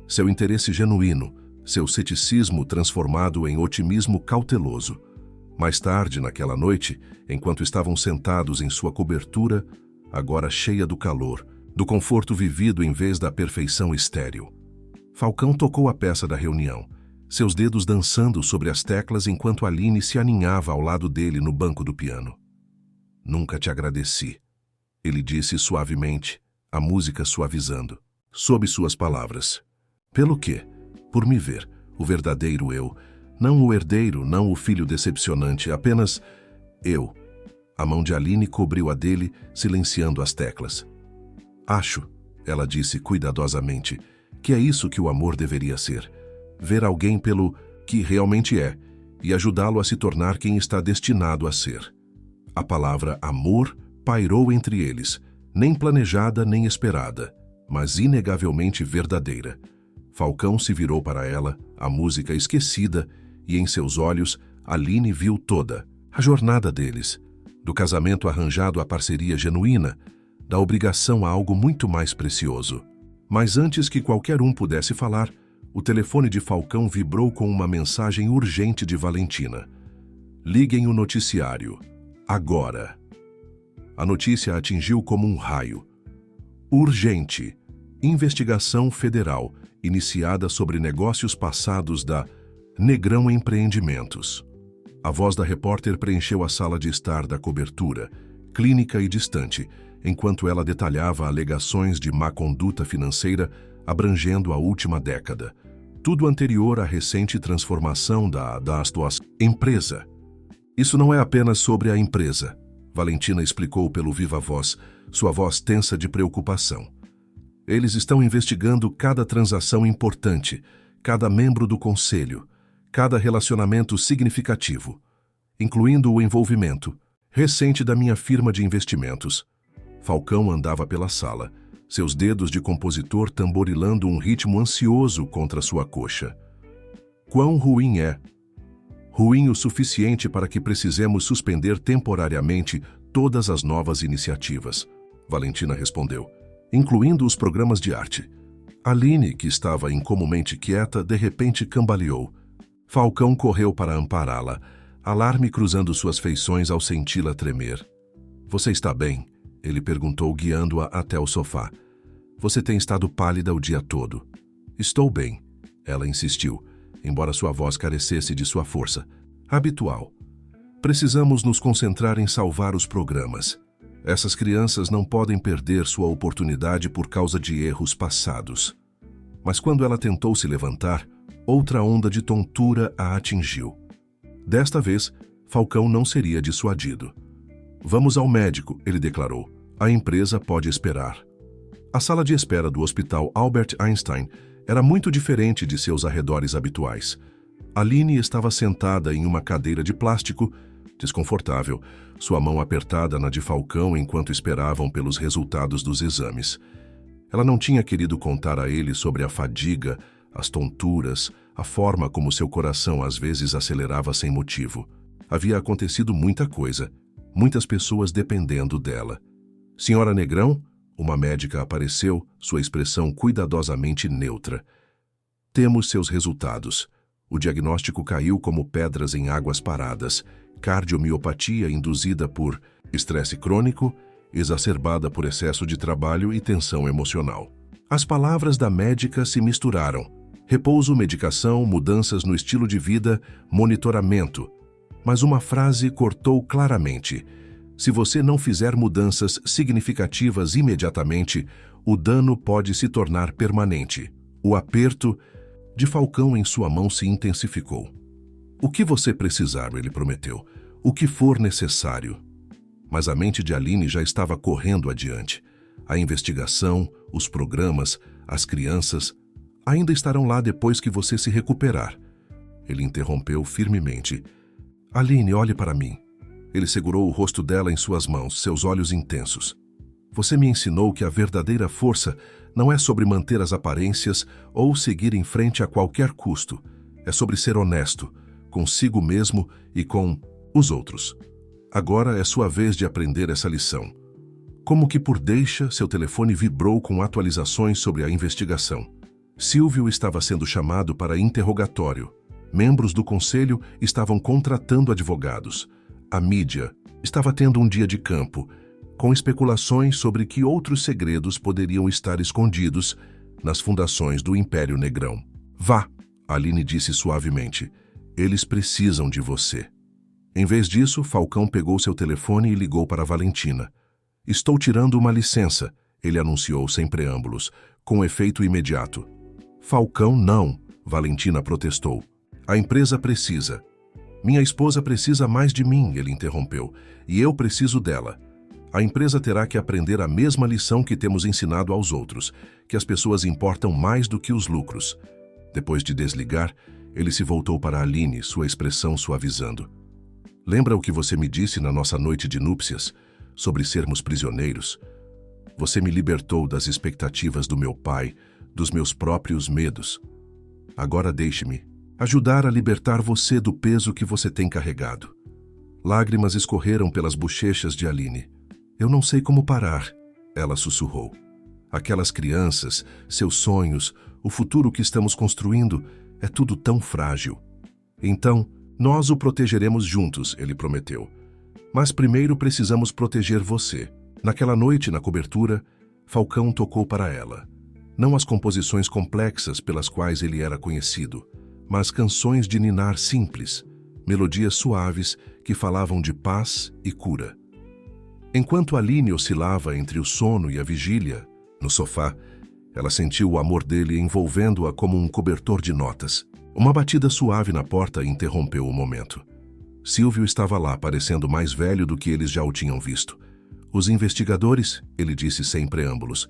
Seu interesse genuíno, seu ceticismo transformado em otimismo cauteloso. Mais tarde, naquela noite, enquanto estavam sentados em sua cobertura, agora cheia do calor, do conforto vivido em vez da perfeição estéril. Falcão tocou a peça da reunião, seus dedos dançando sobre as teclas enquanto Aline se aninhava ao lado dele no banco do piano. Nunca te agradeci, ele disse suavemente, a música suavizando, sob suas palavras. Pelo quê? Por me ver, o verdadeiro eu, não o herdeiro, não o filho decepcionante, apenas eu. A mão de Aline cobriu a dele, silenciando as teclas. Acho, ela disse cuidadosamente, que é isso que o amor deveria ser. Ver alguém pelo que realmente é e ajudá-lo a se tornar quem está destinado a ser. A palavra amor pairou entre eles, nem planejada nem esperada, mas inegavelmente verdadeira. Falcão se virou para ela, a música esquecida, e em seus olhos Aline viu toda a jornada deles, do casamento arranjado à parceria genuína, da obrigação a algo muito mais precioso. Mas antes que qualquer um pudesse falar, o telefone de Falcão vibrou com uma mensagem urgente de Valentina. Liguem o noticiário. Agora. A notícia atingiu como um raio. Urgente. Investigação federal, iniciada sobre negócios passados da Negrão Empreendimentos. A voz da repórter preencheu a sala de estar da cobertura, clínica e distante, enquanto ela detalhava alegações de má conduta financeira abrangendo a última década. Tudo anterior à recente transformação da empresa. Isso não é apenas sobre a empresa, Valentina explicou pelo viva voz, sua voz tensa de preocupação. Eles estão investigando cada transação importante, cada membro do conselho, cada relacionamento significativo, incluindo o envolvimento recente da minha firma de investimentos. Falcão andava pela sala, seus dedos de compositor tamborilando um ritmo ansioso contra sua coxa. Quão ruim é? Ruim o suficiente para que precisemos suspender temporariamente todas as novas iniciativas, Valentina respondeu, incluindo os programas de arte. Aline, que estava incomumente quieta, de repente cambaleou. Falcão correu para ampará-la, alarme cruzando suas feições ao senti-la tremer. Você está bem? Ele perguntou, guiando-a até o sofá. Você tem estado pálida o dia todo. Estou bem, ela insistiu, embora sua voz carecesse de sua força habitual. Precisamos nos concentrar em salvar os programas. Essas crianças não podem perder sua oportunidade por causa de erros passados. Mas quando ela tentou se levantar, outra onda de tontura a atingiu. Desta vez, Falcão não seria dissuadido. Vamos ao médico, ele declarou. A empresa pode esperar. A sala de espera do Hospital Albert Einstein era muito diferente de seus arredores habituais. Aline estava sentada em uma cadeira de plástico, desconfortável, sua mão apertada na de Falcão enquanto esperavam pelos resultados dos exames. Ela não tinha querido contar a ele sobre a fadiga, as tonturas, a forma como seu coração às vezes acelerava sem motivo. Havia acontecido muita coisa, muitas pessoas dependendo dela. Senhora Negrão, uma médica apareceu, sua expressão cuidadosamente neutra. Temos seus resultados. O diagnóstico caiu como pedras em águas paradas. Cardiomiopatia induzida por estresse crônico, exacerbada por excesso de trabalho e tensão emocional. As palavras da médica se misturaram. Repouso, medicação, mudanças no estilo de vida, monitoramento. Mas uma frase cortou claramente. Se você não fizer mudanças significativas imediatamente, o dano pode se tornar permanente. O aperto de Falcão em sua mão se intensificou. O que você precisar, ele prometeu. O que for necessário. Mas a mente de Aline já estava correndo adiante. A investigação, os programas, as crianças, ainda estarão lá depois que você se recuperar. Ele interrompeu firmemente. Aline, olhe para mim. Ele segurou o rosto dela em suas mãos, seus olhos intensos. Você me ensinou que a verdadeira força não é sobre manter as aparências ou seguir em frente a qualquer custo. É sobre ser honesto, consigo mesmo e com os outros. Agora é sua vez de aprender essa lição. Como que por deixa, seu telefone vibrou com atualizações sobre a investigação. Silvio estava sendo chamado para interrogatório. Membros do conselho estavam contratando advogados. A mídia estava tendo um dia de campo. com especulações sobre que outros segredos poderiam estar escondidos nas fundações do Império Negrão. Vá, Aline disse suavemente. Eles precisam de você. Em vez disso, Falcão pegou seu telefone e ligou para Valentina. Estou tirando uma licença, ele anunciou sem preâmbulos, com efeito imediato. Falcão, não, Valentina protestou. A empresa precisa. Minha esposa precisa mais de mim, ele interrompeu, e eu preciso dela. A empresa terá que aprender a mesma lição que temos ensinado aos outros, que as pessoas importam mais do que os lucros. Depois de desligar, ele se voltou para Aline, sua expressão suavizando. Lembra o que você me disse na nossa noite de núpcias, sobre sermos prisioneiros? Você me libertou das expectativas do meu pai, dos meus próprios medos. Agora deixe-me ajudar a libertar você do peso que você tem carregado. Lágrimas escorreram pelas bochechas de Aline. Eu não sei como parar, ela sussurrou. Aquelas crianças, seus sonhos, o futuro que estamos construindo, é tudo tão frágil. Então, nós o protegeremos juntos, ele prometeu. Mas primeiro precisamos proteger você. Naquela noite, na cobertura, Falcão tocou para ela. Não as composições complexas pelas quais ele era conhecido, mas canções de ninar simples, melodias suaves que falavam de paz e cura. Enquanto Aline oscilava entre o sono e a vigília, no sofá, ela sentiu o amor dele envolvendo-a como um cobertor de notas. Uma batida suave na porta interrompeu o momento. Silvio estava lá, parecendo mais velho do que eles já o tinham visto. Os investigadores, ele disse sem preâmbulos,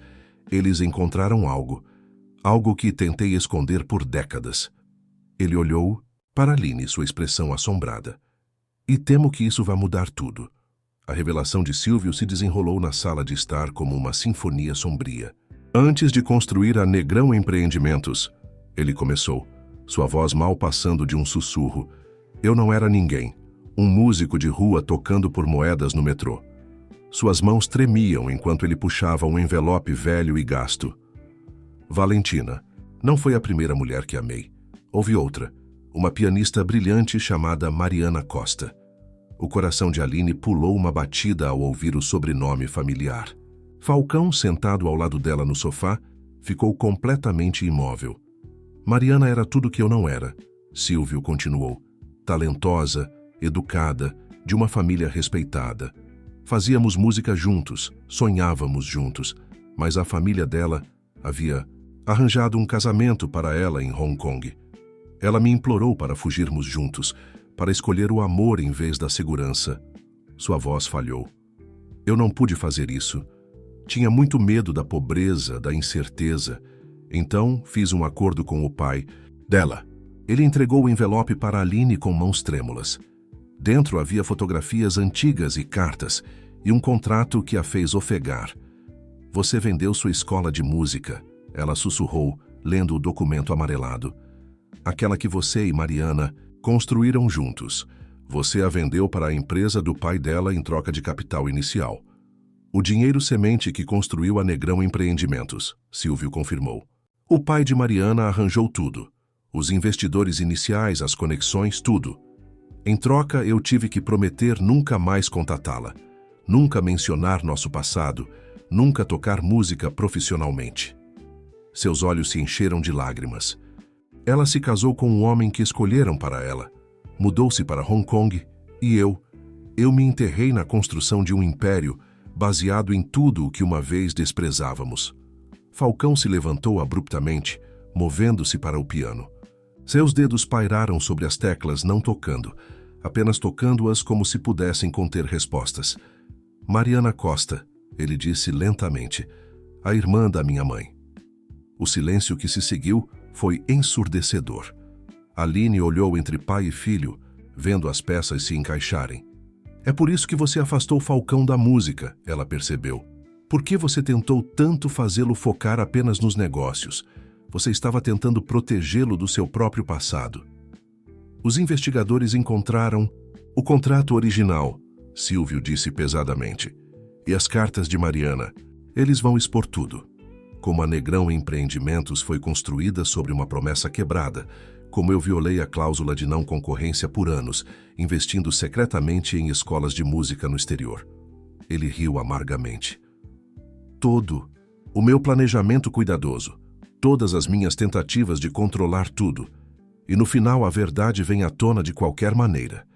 eles encontraram algo que tentei esconder por décadas. Ele olhou para Aline, sua expressão assombrada. E temo que isso vá mudar tudo. A revelação de Silvio se desenrolou na sala de estar como uma sinfonia sombria. Antes de construir a Negrão Empreendimentos, ele começou, sua voz mal passando de um sussurro. Eu não era ninguém, um músico de rua tocando por moedas no metrô. Suas mãos tremiam enquanto ele puxava um envelope velho e gasto. Valentina, não foi a primeira mulher que amei. Houve outra, uma pianista brilhante chamada Mariana Costa. O coração de Aline pulou uma batida ao ouvir o sobrenome familiar. Falcão, sentado ao lado dela no sofá, ficou completamente imóvel. Mariana era tudo que eu não era, Silvio continuou. Talentosa, educada, de uma família respeitada. Fazíamos música juntos, sonhávamos juntos, mas a família dela havia arranjado um casamento para ela em Hong Kong. Ela me implorou para fugirmos juntos, para escolher o amor em vez da segurança. Sua voz falhou. Eu não pude fazer isso. Tinha muito medo da pobreza, da incerteza. Então, fiz um acordo com o pai dela. Ele entregou o envelope para Aline com mãos trêmulas. Dentro havia fotografias antigas e cartas, e um contrato que a fez ofegar. Você vendeu sua escola de música, ela sussurrou, lendo o documento amarelado. Aquela que você e Mariana construíram juntos. Você a vendeu para a empresa do pai dela em troca de capital inicial. O dinheiro semente que construiu a Negrão Empreendimentos, Silvio confirmou. O pai de Mariana arranjou tudo. Os investidores iniciais, as conexões, tudo. Em troca, eu tive que prometer nunca mais contatá-la, nunca mencionar nosso passado, nunca tocar música profissionalmente. Seus olhos se encheram de lágrimas. Ela se casou com um homem que escolheram para ela, mudou-se para Hong Kong e eu me enterrei na construção de um império baseado em tudo o que uma vez desprezávamos. Falcão se levantou abruptamente, movendo-se para o piano. Seus dedos pairaram sobre as teclas, não tocando, apenas tocando-as como se pudessem conter respostas. Mariana Costa, ele disse lentamente, a irmã da minha mãe. O silêncio que se seguiu foi ensurdecedor. Aline olhou entre pai e filho, vendo as peças se encaixarem. É por isso que você afastou Falcão da música, ela percebeu. Por que você tentou tanto fazê-lo focar apenas nos negócios? Você estava tentando protegê-lo do seu próprio passado. Os investigadores encontraram o contrato original, Silvio disse pesadamente. E as cartas de Mariana. Eles vão expor tudo. Como a Negrão Empreendimentos foi construída sobre uma promessa quebrada, como eu violei a cláusula de não concorrência por anos, investindo secretamente em escolas de música no exterior. Ele riu amargamente. Todo o meu planejamento cuidadoso, todas as minhas tentativas de controlar tudo, e no final a verdade vem à tona de qualquer maneira.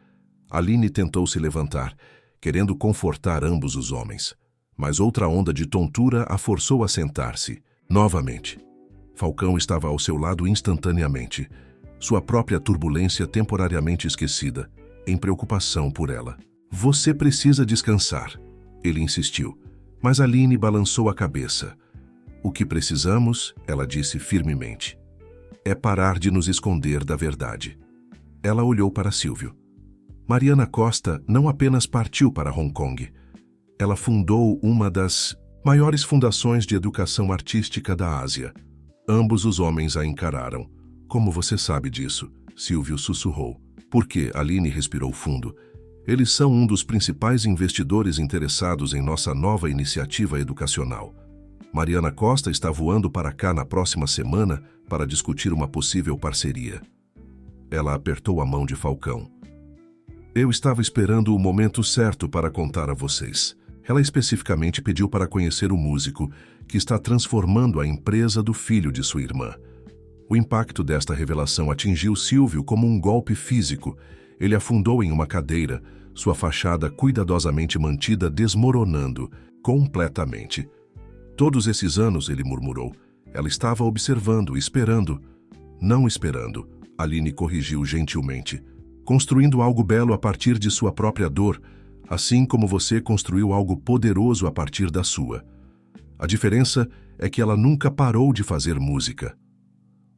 Aline tentou se levantar, querendo confortar ambos os homens, mas outra onda de tontura a forçou a sentar-se, novamente. Falcão estava ao seu lado instantaneamente, sua própria turbulência temporariamente esquecida, em preocupação por ela. Você precisa descansar, ele insistiu, mas Aline balançou a cabeça. O que precisamos, ela disse firmemente, é parar de nos esconder da verdade. Ela olhou para Silvio. Mariana Costa não apenas partiu para Hong Kong. Ela fundou uma das maiores fundações de educação artística da Ásia. Ambos os homens a encararam. Como você sabe disso? Silvio sussurrou. Porque Aline respirou fundo. Eles são um dos principais investidores interessados em nossa nova iniciativa educacional. Mariana Costa está voando para cá na próxima semana para discutir uma possível parceria. Ela apertou a mão de Falcão. Eu estava esperando o momento certo para contar a vocês. Ela especificamente pediu para conhecer o músico que está transformando a empresa do filho de sua irmã. O impacto desta revelação atingiu Silvio como um golpe físico. Ele afundou em uma cadeira, sua fachada cuidadosamente mantida desmoronando completamente. Todos esses anos, ele murmurou, ela estava observando, esperando. Não esperando, Aline corrigiu gentilmente. Construindo algo belo a partir de sua própria dor, assim como você construiu algo poderoso a partir da sua. A diferença é que ela nunca parou de fazer música.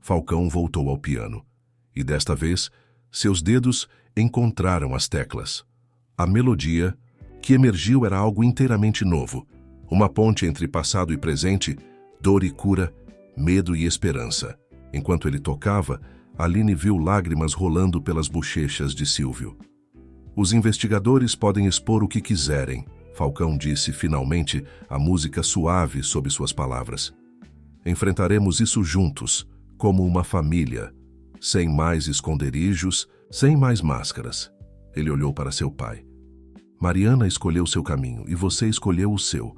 Falcão voltou ao piano, e desta vez, seus dedos encontraram as teclas. A melodia que emergiu era algo inteiramente novo, uma ponte entre passado e presente, dor e cura, medo e esperança. Enquanto ele tocava, Aline viu lágrimas rolando pelas bochechas de Silvio. Os investigadores podem expor o que quiserem, Falcão disse finalmente, a música suave sob suas palavras. Enfrentaremos isso juntos, como uma família, sem mais esconderijos, sem mais máscaras. Ele olhou para seu pai. Mariana escolheu seu caminho e você escolheu o seu,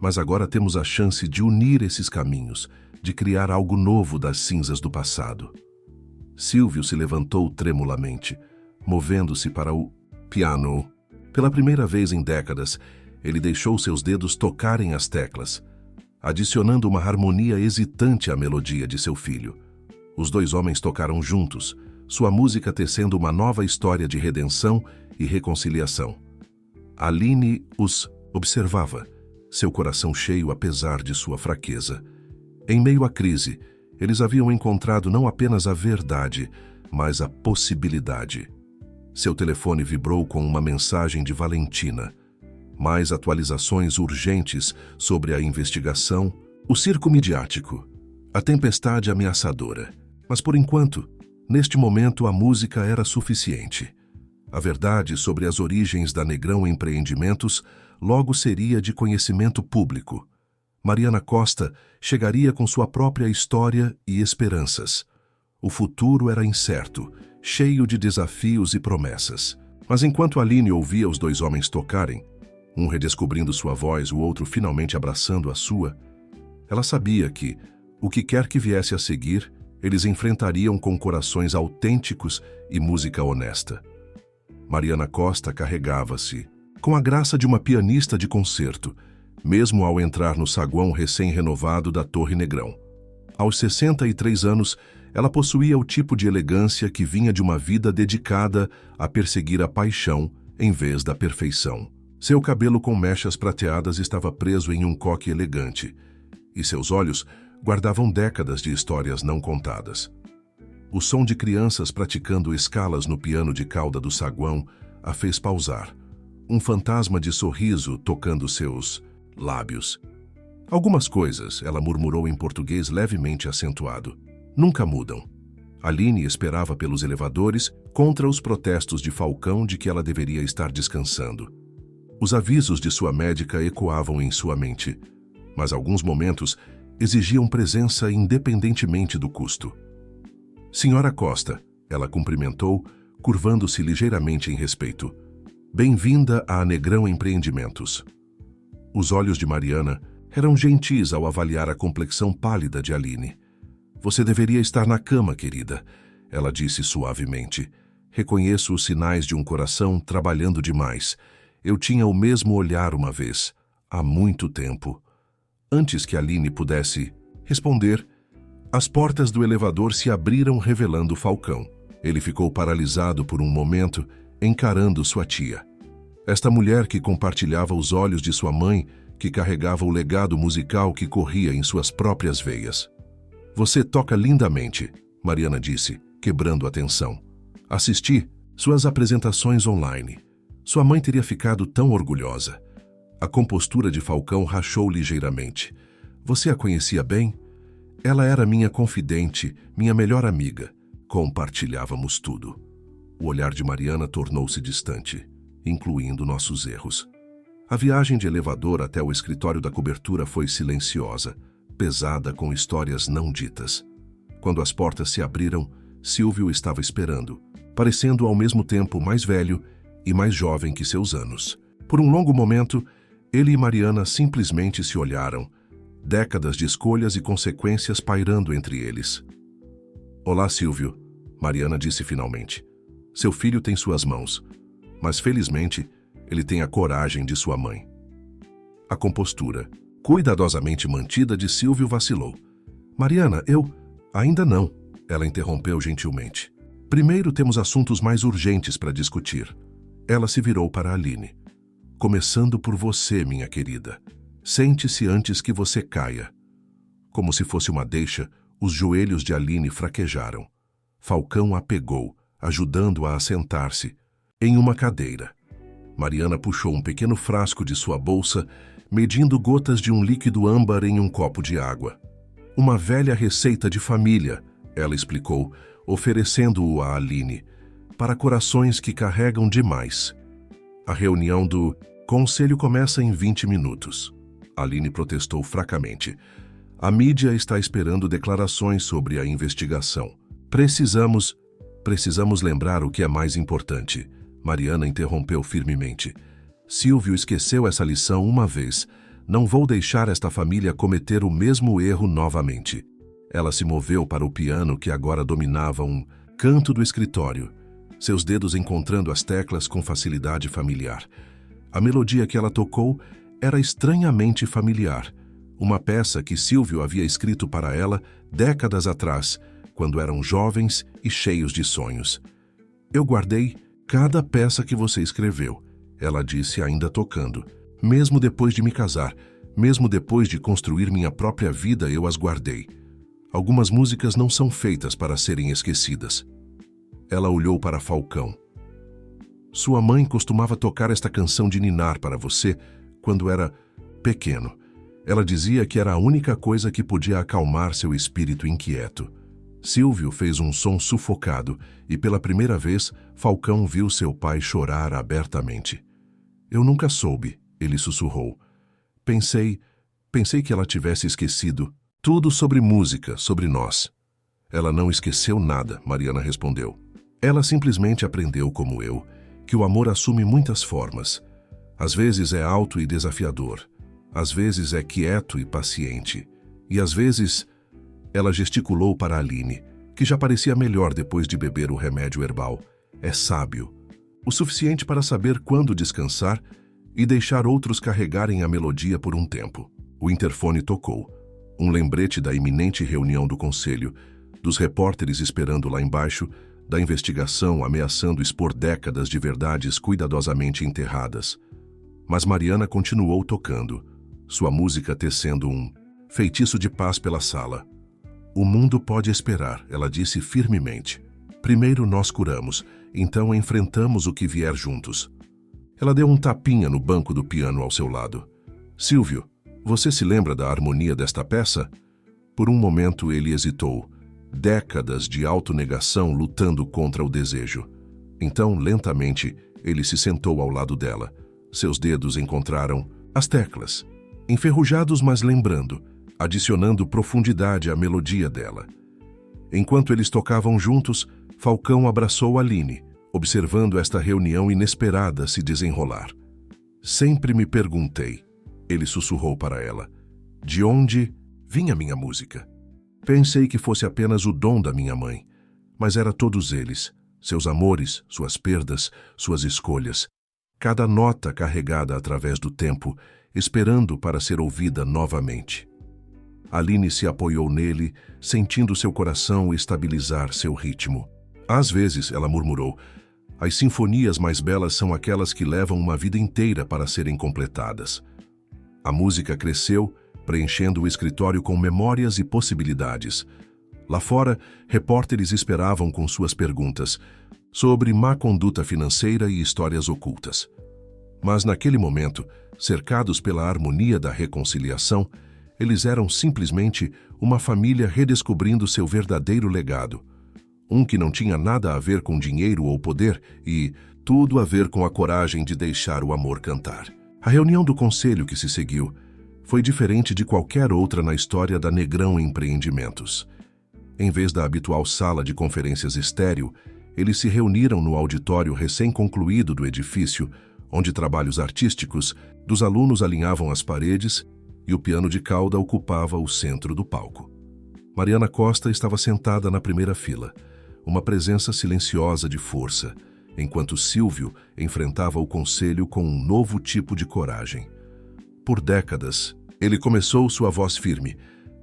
mas agora temos a chance de unir esses caminhos, de criar algo novo das cinzas do passado. Silvio se levantou tremulamente, movendo-se para o piano. Pela primeira vez em décadas, ele deixou seus dedos tocarem as teclas, adicionando uma harmonia hesitante à melodia de seu filho. Os dois homens tocaram juntos, sua música tecendo uma nova história de redenção e reconciliação. Aline os observava, seu coração cheio apesar de sua fraqueza. Em meio à crise, eles haviam encontrado não apenas a verdade, mas a possibilidade. Seu telefone vibrou com uma mensagem de Valentina. Mais atualizações urgentes sobre a investigação, o circo midiático, a tempestade ameaçadora. Mas por enquanto, neste momento a música era suficiente. A verdade sobre as origens da Negrão Empreendimentos logo seria de conhecimento público. Mariana Costa chegaria com sua própria história e esperanças. O futuro era incerto, cheio de desafios e promessas. Mas enquanto Aline ouvia os dois homens tocarem, um redescobrindo sua voz, o outro finalmente abraçando a sua, ela sabia que, o que quer que viesse a seguir, eles enfrentariam com corações autênticos e música honesta. Mariana Costa carregava-se, com a graça de uma pianista de concerto, mesmo ao entrar no saguão recém-renovado da Torre Negrão. Aos 63 anos, ela possuía o tipo de elegância que vinha de uma vida dedicada a perseguir a paixão em vez da perfeição. Seu cabelo com mechas prateadas estava preso em um coque elegante, e seus olhos guardavam décadas de histórias não contadas. O som de crianças praticando escalas no piano de cauda do saguão a fez pausar, um fantasma de sorriso tocando seus lábios. Algumas coisas, ela murmurou em português levemente acentuado, nunca mudam. Aline esperava pelos elevadores contra os protestos de Falcão de que ela deveria estar descansando. Os avisos de sua médica ecoavam em sua mente, mas alguns momentos exigiam presença independentemente do custo. Senhora Costa, ela cumprimentou, curvando-se ligeiramente em respeito. Bem-vinda à Negrão Empreendimentos. Os olhos de Mariana eram gentis ao avaliar a complexão pálida de Aline. Você deveria estar na cama, querida, ela disse suavemente. Reconheço os sinais de um coração trabalhando demais. Eu tinha o mesmo olhar uma vez, há muito tempo. Antes que Aline pudesse responder, as portas do elevador se abriram revelando Falcão. Ele ficou paralisado por um momento, encarando sua tia. Esta mulher que compartilhava os olhos de sua mãe, que carregava o legado musical que corria em suas próprias veias. Você toca lindamente, Mariana disse, quebrando a tensão. Assisti suas apresentações online. Sua mãe teria ficado tão orgulhosa. A compostura de Falcão rachou ligeiramente. Você a conhecia bem? Ela era minha confidente, minha melhor amiga. Compartilhávamos tudo. O olhar de Mariana tornou-se distante, incluindo nossos erros. A viagem de elevador até o escritório da cobertura foi silenciosa, pesada com histórias não ditas. Quando as portas se abriram, Silvio estava esperando, parecendo ao mesmo tempo mais velho e mais jovem que seus anos. Por um longo momento, ele e Mariana simplesmente se olharam, décadas de escolhas e consequências pairando entre eles. Olá, Silvio, Mariana disse finalmente. Seu filho tem suas mãos, mas felizmente ele tem a coragem de sua mãe. A compostura, cuidadosamente mantida de Silvio, vacilou. Mariana, ainda não, ela interrompeu gentilmente. Primeiro temos assuntos mais urgentes para discutir. Ela se virou para Aline. Começando por você, minha querida. Sente-se antes que você caia. Como se fosse uma deixa, os joelhos de Aline fraquejaram. Falcão a pegou, ajudando-a a sentar-se, em uma cadeira. Mariana puxou um pequeno frasco de sua bolsa, medindo gotas de um líquido âmbar em um copo de água. Uma velha receita de família, ela explicou, oferecendo-o a Aline, para corações que carregam demais. A reunião do conselho começa em 20 minutos. Aline protestou fracamente. A mídia está esperando declarações sobre a investigação. Precisamos lembrar o que é mais importante. Mariana interrompeu firmemente. Silvio esqueceu essa lição uma vez. Não vou deixar esta família cometer o mesmo erro novamente. Ela se moveu para o piano que agora dominava um canto do escritório, seus dedos encontrando as teclas com facilidade familiar. A melodia que ela tocou era estranhamente familiar. Uma peça que Silvio havia escrito para ela décadas atrás, quando eram jovens e cheios de sonhos. Eu guardei cada peça que você escreveu, ela disse ainda tocando. Mesmo depois de me casar, mesmo depois de construir minha própria vida, eu as guardei. Algumas músicas não são feitas para serem esquecidas. Ela olhou para Falcão. Sua mãe costumava tocar esta canção de ninar para você quando era pequeno. Ela dizia que era a única coisa que podia acalmar seu espírito inquieto. Silvio fez um som sufocado e pela primeira vez Falcão viu seu pai chorar abertamente. Eu nunca soube, ele sussurrou. Pensei que ela tivesse esquecido tudo sobre música, sobre nós. Ela não esqueceu nada, Mariana respondeu. Ela simplesmente aprendeu como eu, que o amor assume muitas formas. Às vezes é alto e desafiador, às vezes é quieto e paciente, e às vezes... Ela gesticulou para Aline, que já parecia melhor depois de beber o remédio herbal. É sábio, o suficiente para saber quando descansar e deixar outros carregarem a melodia por um tempo. O interfone tocou, um lembrete da iminente reunião do conselho, dos repórteres esperando lá embaixo, da investigação ameaçando expor décadas de verdades cuidadosamente enterradas. Mas Mariana continuou tocando, sua música tecendo um feitiço de paz pela sala. O mundo pode esperar, ela disse firmemente. Primeiro nós curamos, então enfrentamos o que vier juntos. Ela deu um tapinha no banco do piano ao seu lado. Silvio, você se lembra da harmonia desta peça? Por um momento ele hesitou. Décadas de autonegação lutando contra o desejo. Então, lentamente, ele se sentou ao lado dela. Seus dedos encontraram as teclas, enferrujados, mas lembrando, adicionando profundidade à melodia dela. Enquanto eles tocavam juntos, Falcão abraçou Aline, observando esta reunião inesperada se desenrolar. Sempre me perguntei, Ele sussurrou para ela. De onde vinha minha música? Pensei que fosse apenas o dom da minha mãe, mas era todos eles, seus amores, suas perdas, suas escolhas. Cada nota carregada através do tempo, esperando para ser ouvida novamente. Aline se apoiou nele, sentindo seu coração estabilizar seu ritmo. Às vezes, ela murmurou, as sinfonias mais belas são aquelas que levam uma vida inteira para serem completadas. A música cresceu, preenchendo o escritório com memórias e possibilidades. Lá fora, repórteres esperavam com suas perguntas sobre má conduta financeira e histórias ocultas. Mas naquele momento, cercados pela harmonia da reconciliação, eles eram simplesmente uma família redescobrindo seu verdadeiro legado. Um que não tinha nada a ver com dinheiro ou poder e tudo a ver com a coragem de deixar o amor cantar. A reunião do conselho que se seguiu foi diferente de qualquer outra na história da Negrão Empreendimentos. Em vez da habitual sala de conferências estéril, eles se reuniram no auditório recém-concluído do edifício, onde trabalhos artísticos dos alunos alinhavam as paredes e o piano de cauda ocupava o centro do palco. Mariana Costa estava sentada na primeira fila, uma presença silenciosa de força, enquanto Silvio enfrentava o conselho com um novo tipo de coragem. Por décadas, ele começou sua voz firme.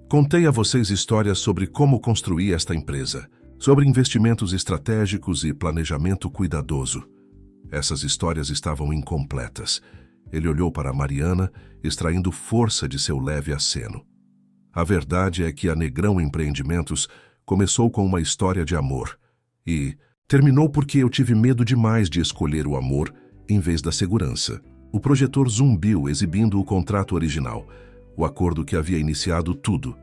Contei a vocês histórias sobre como construir esta empresa, sobre investimentos estratégicos e planejamento cuidadoso. Essas histórias estavam incompletas. Ele olhou para Mariana, extraindo força de seu leve aceno. A verdade é que a Negrão Empreendimentos começou com uma história de amor e terminou porque eu tive medo demais de escolher o amor em vez da segurança. O projetor zumbiu exibindo o contrato original, o acordo que havia iniciado tudo.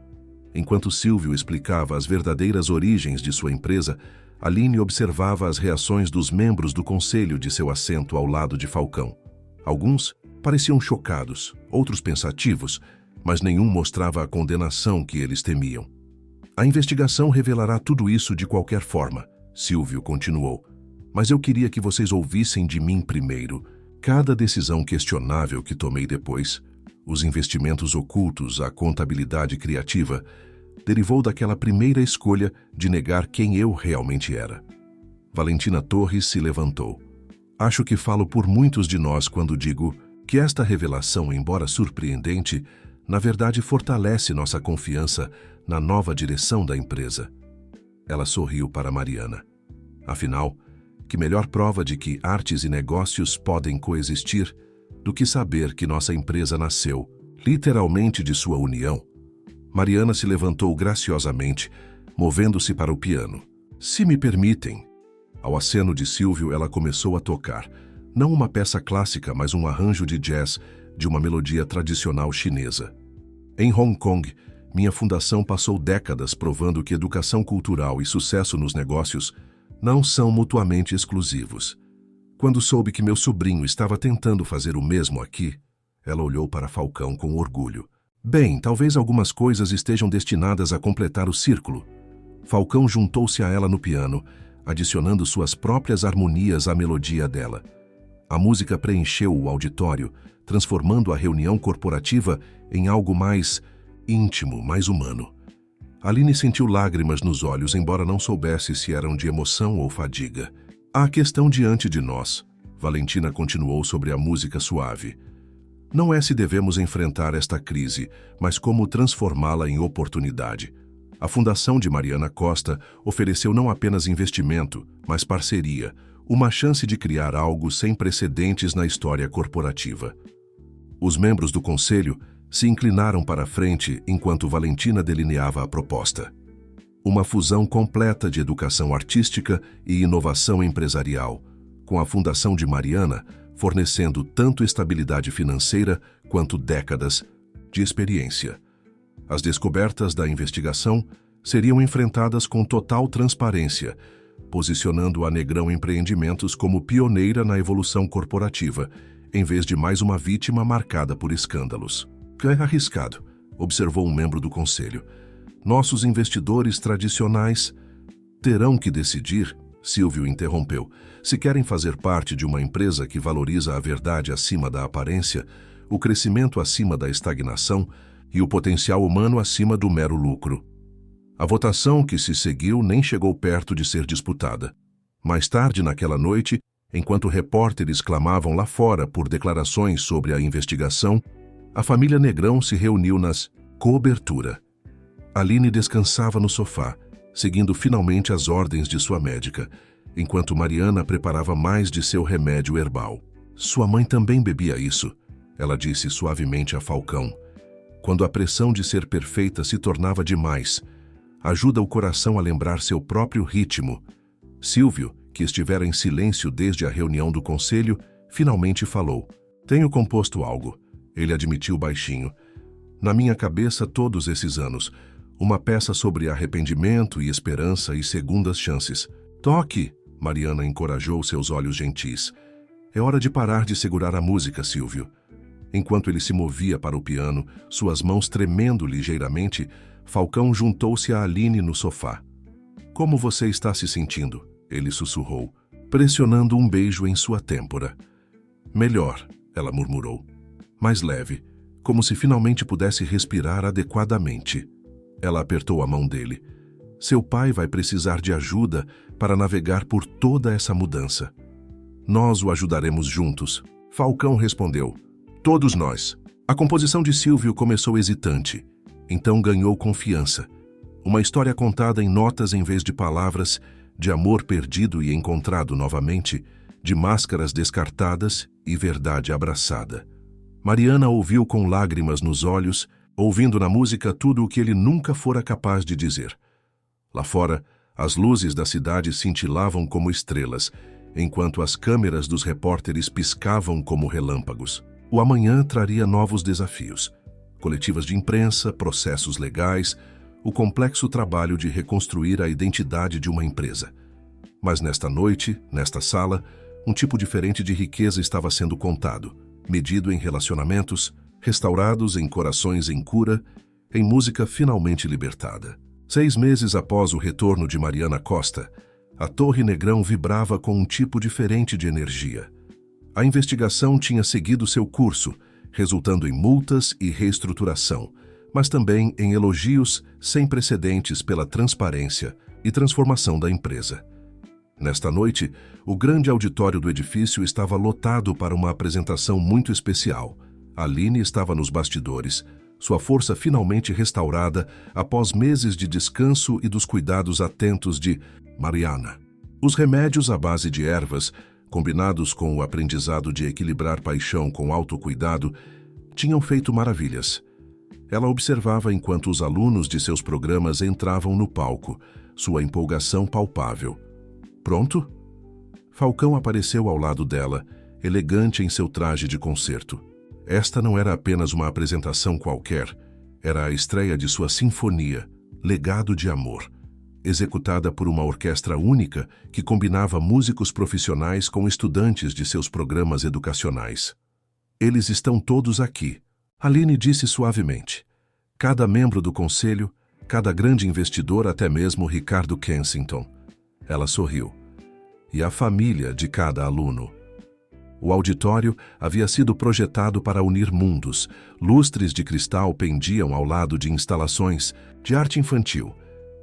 Enquanto Silvio explicava as verdadeiras origens de sua empresa, Aline observava as reações dos membros do conselho de seu assento ao lado de Falcão. Alguns pareciam chocados, outros pensativos, mas nenhum mostrava a condenação que eles temiam. A investigação revelará tudo isso de qualquer forma, Silvio continuou. Mas eu queria que vocês ouvissem de mim primeiro. Cada decisão questionável que tomei depois, os investimentos ocultos, a contabilidade criativa, derivou daquela primeira escolha de negar quem eu realmente era. Valentina Torres se levantou. Acho que falo por muitos de nós quando digo que esta revelação, embora surpreendente, na verdade fortalece nossa confiança na nova direção da empresa. Ela sorriu para Mariana. Afinal, que melhor prova de que artes e negócios podem coexistir do que saber que nossa empresa nasceu, literalmente de sua união. Mariana se levantou graciosamente, movendo-se para o piano. Se me permitem. Ao aceno de Silvio, ela começou a tocar, não uma peça clássica, mas um arranjo de jazz de uma melodia tradicional chinesa. Em Hong Kong, minha fundação passou décadas provando que educação cultural e sucesso nos negócios não são mutuamente exclusivos. Quando soube que meu sobrinho estava tentando fazer o mesmo aqui, ela olhou para Falcão com orgulho. Bem, talvez algumas coisas estejam destinadas a completar o círculo. Falcão juntou-se a ela no piano, adicionando suas próprias harmonias à melodia dela. A música preencheu o auditório, transformando a reunião corporativa em algo mais íntimo, mais humano. Aline sentiu lágrimas nos olhos, embora não soubesse se eram de emoção ou fadiga. Há a questão diante de nós, Valentina continuou sobre a música suave. Não é se devemos enfrentar esta crise, mas como transformá-la em oportunidade. A Fundação de Mariana Costa ofereceu não apenas investimento, mas parceria, uma chance de criar algo sem precedentes na história corporativa. Os membros do conselho se inclinaram para a frente enquanto Valentina delineava a proposta. Uma fusão completa de educação artística e inovação empresarial, com a Fundação de Mariana fornecendo tanto estabilidade financeira quanto décadas de experiência. As descobertas da investigação seriam enfrentadas com total transparência, posicionando a Negrão Empreendimentos como pioneira na evolução corporativa, em vez de mais uma vítima marcada por escândalos. É arriscado, observou um membro do conselho. Nossos investidores tradicionais terão que decidir, Silvio interrompeu, se querem fazer parte de uma empresa que valoriza a verdade acima da aparência o crescimento acima da estagnação e o potencial humano acima do mero lucro. A votação que se seguiu nem chegou perto de ser disputada. Mais tarde naquela noite, enquanto repórteres clamavam lá fora por declarações sobre a investigação, a família Negrão se reuniu nas cobertura. Aline descansava no sofá, seguindo finalmente as ordens de sua médica, enquanto Mariana preparava mais de seu remédio herbal. Sua mãe também bebia isso, ela disse suavemente a Falcão. Quando a pressão de ser perfeita se tornava demais, ajuda o coração a lembrar seu próprio ritmo. Silvio, que estivera em silêncio desde a reunião do conselho, finalmente falou. Tenho composto algo, ele admitiu baixinho. Na minha cabeça todos esses anos, uma peça sobre arrependimento e esperança e segundas chances. Toque! Mariana encorajou seus olhos gentis. É hora de parar de segurar a música, Silvio. Enquanto ele se movia para o piano, suas mãos tremendo ligeiramente, Falcão juntou-se a Aline no sofá. Como você está se sentindo? Ele sussurrou, pressionando um beijo em sua têmpora. Melhor, ela murmurou. Mais leve, como se finalmente pudesse respirar adequadamente. Ela apertou a mão dele. Seu pai vai precisar de ajuda para navegar por toda essa mudança. Nós o ajudaremos juntos. Falcão respondeu. Todos nós. A composição de Silvio começou hesitante, então ganhou confiança. Uma história contada em notas em vez de palavras, de amor perdido e encontrado novamente, de máscaras descartadas e verdade abraçada. Mariana ouviu com lágrimas nos olhos, ouvindo na música tudo o que ele nunca fora capaz de dizer. Lá fora, as luzes da cidade cintilavam como estrelas, enquanto as câmeras dos repórteres piscavam como relâmpagos. O amanhã traria novos desafios. Coletivas de imprensa, processos legais, o complexo trabalho de reconstruir a identidade de uma empresa. Mas nesta noite, nesta sala, um tipo diferente de riqueza estava sendo contado, medido em relacionamentos, restaurados em corações em cura, em música finalmente libertada. 6 meses após o retorno de Mariana Costa, a Torre Negrão vibrava com um tipo diferente de energia. A investigação tinha seguido seu curso, resultando em multas e reestruturação, mas também em elogios sem precedentes pela transparência e transformação da empresa. Nesta noite, o grande auditório do edifício estava lotado para uma apresentação muito especial. Aline estava nos bastidores, sua força finalmente restaurada após meses de descanso e dos cuidados atentos de Mariana. Os remédios à base de ervas, combinados com o aprendizado de equilibrar paixão com autocuidado, tinham feito maravilhas. Ela observava enquanto os alunos de seus programas entravam no palco, sua empolgação palpável. Pronto? Falcão apareceu ao lado dela, elegante em seu traje de concerto. Esta não era apenas uma apresentação qualquer, era a estreia de sua sinfonia, Legado de Amor, executada por uma orquestra única que combinava músicos profissionais com estudantes de seus programas educacionais. Eles estão todos aqui, Aline disse suavemente. Cada membro do conselho, cada grande investidor, até mesmo Ricardo Kensington. Ela sorriu. E a família de cada aluno. O auditório havia sido projetado para unir mundos. Lustres de cristal pendiam ao lado de instalações de arte infantil,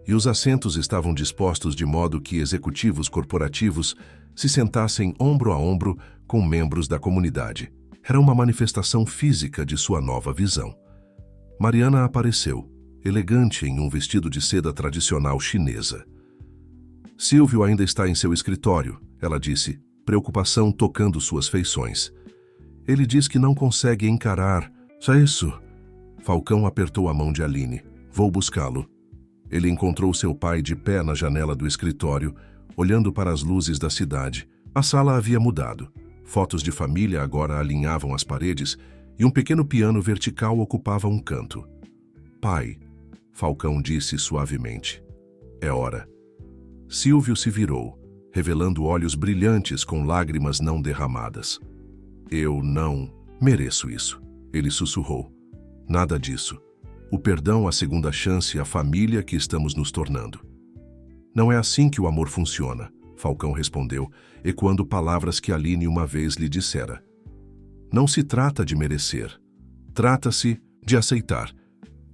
e os assentos estavam dispostos de modo que executivos corporativos se sentassem ombro a ombro com membros da comunidade. Era uma manifestação física de sua nova visão. Mariana apareceu, elegante em um vestido de seda tradicional chinesa. Silvio ainda está em seu escritório, ela disse, preocupação tocando suas feições. Ele diz que não consegue encarar. Só isso. Falcão apertou a mão de Aline. Vou buscá-lo. Ele encontrou seu pai de pé na janela do escritório, olhando para as luzes da cidade. A sala havia mudado. Fotos de família agora alinhavam as paredes e um pequeno piano vertical ocupava um canto. Pai, Falcão disse suavemente. É hora. Silvio se virou, revelando olhos brilhantes com lágrimas não derramadas. Eu não mereço isso, ele sussurrou. Nada disso. O perdão, a segunda chance, a família que estamos nos tornando. Não é assim que o amor funciona, Falcão respondeu, ecoando palavras que Aline uma vez lhe dissera. Não se trata de merecer. Trata-se de aceitar,